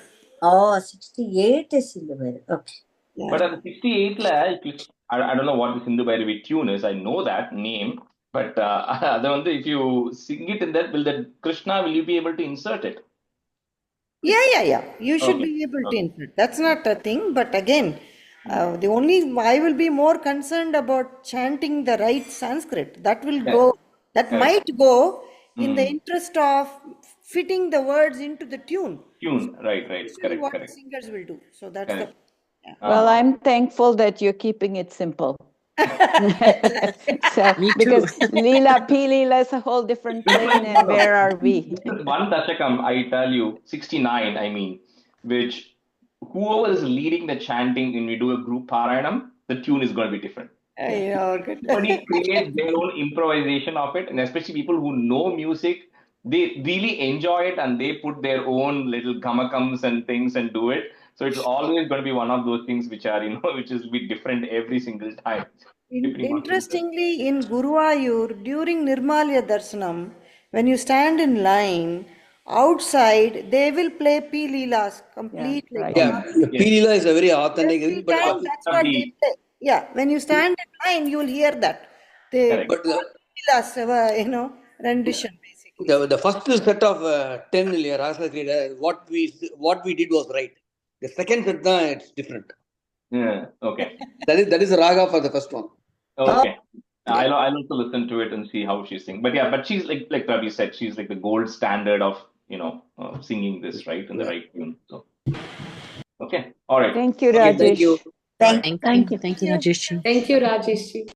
Oh, 68 is Sindhu Bhairavi. Okay. Yeah. But at 68 la, I don't know what the Sindhu Bhairavi tune is. I know that name, but if you sing it in that, will that Krishna, will you be able to insert it? Yeah. You should be able to insert. That's not a thing. But again, I will be more concerned about chanting the right Sanskrit. That will go. That might go in the interest of fitting the words into the tune. Right. Correct. What singers will do. So that's the. Well, I'm thankful that you're keeping it simple. So, because Leela is a whole different plane, and where are we? One Dasakam, I tell you, 69, I mean, which whoever is leading the chanting when we do a group Parayanam, the tune is going to be different. Everybody creates their own improvisation of it, and especially people who know music, they really enjoy it and they put their own little gamakams and things and do it. So it's always going to be one of those things which are, which is be different every single time. Interestingly, in Guruvayur, during Nirmalya Darshanam, when you stand in line, outside, they will play P-Leelas completely. P-Leela is a very authentic. That's what they play. Yeah, when you stand in line, you will hear that. P-Leelas, rendition basically. The first set of 10 Rasa Krida, what we did was right. The second set, it's different. Yeah, okay. That is the raga for the first one. Okay. I'll also listen to it and see how she sings. But she's like Ravi said, she's like the gold standard of, singing this, right? In the right tune. So, okay. All right. Thank you, Rajesh. Thank you. Thank you, Rajesh. Thank you, Rajesh.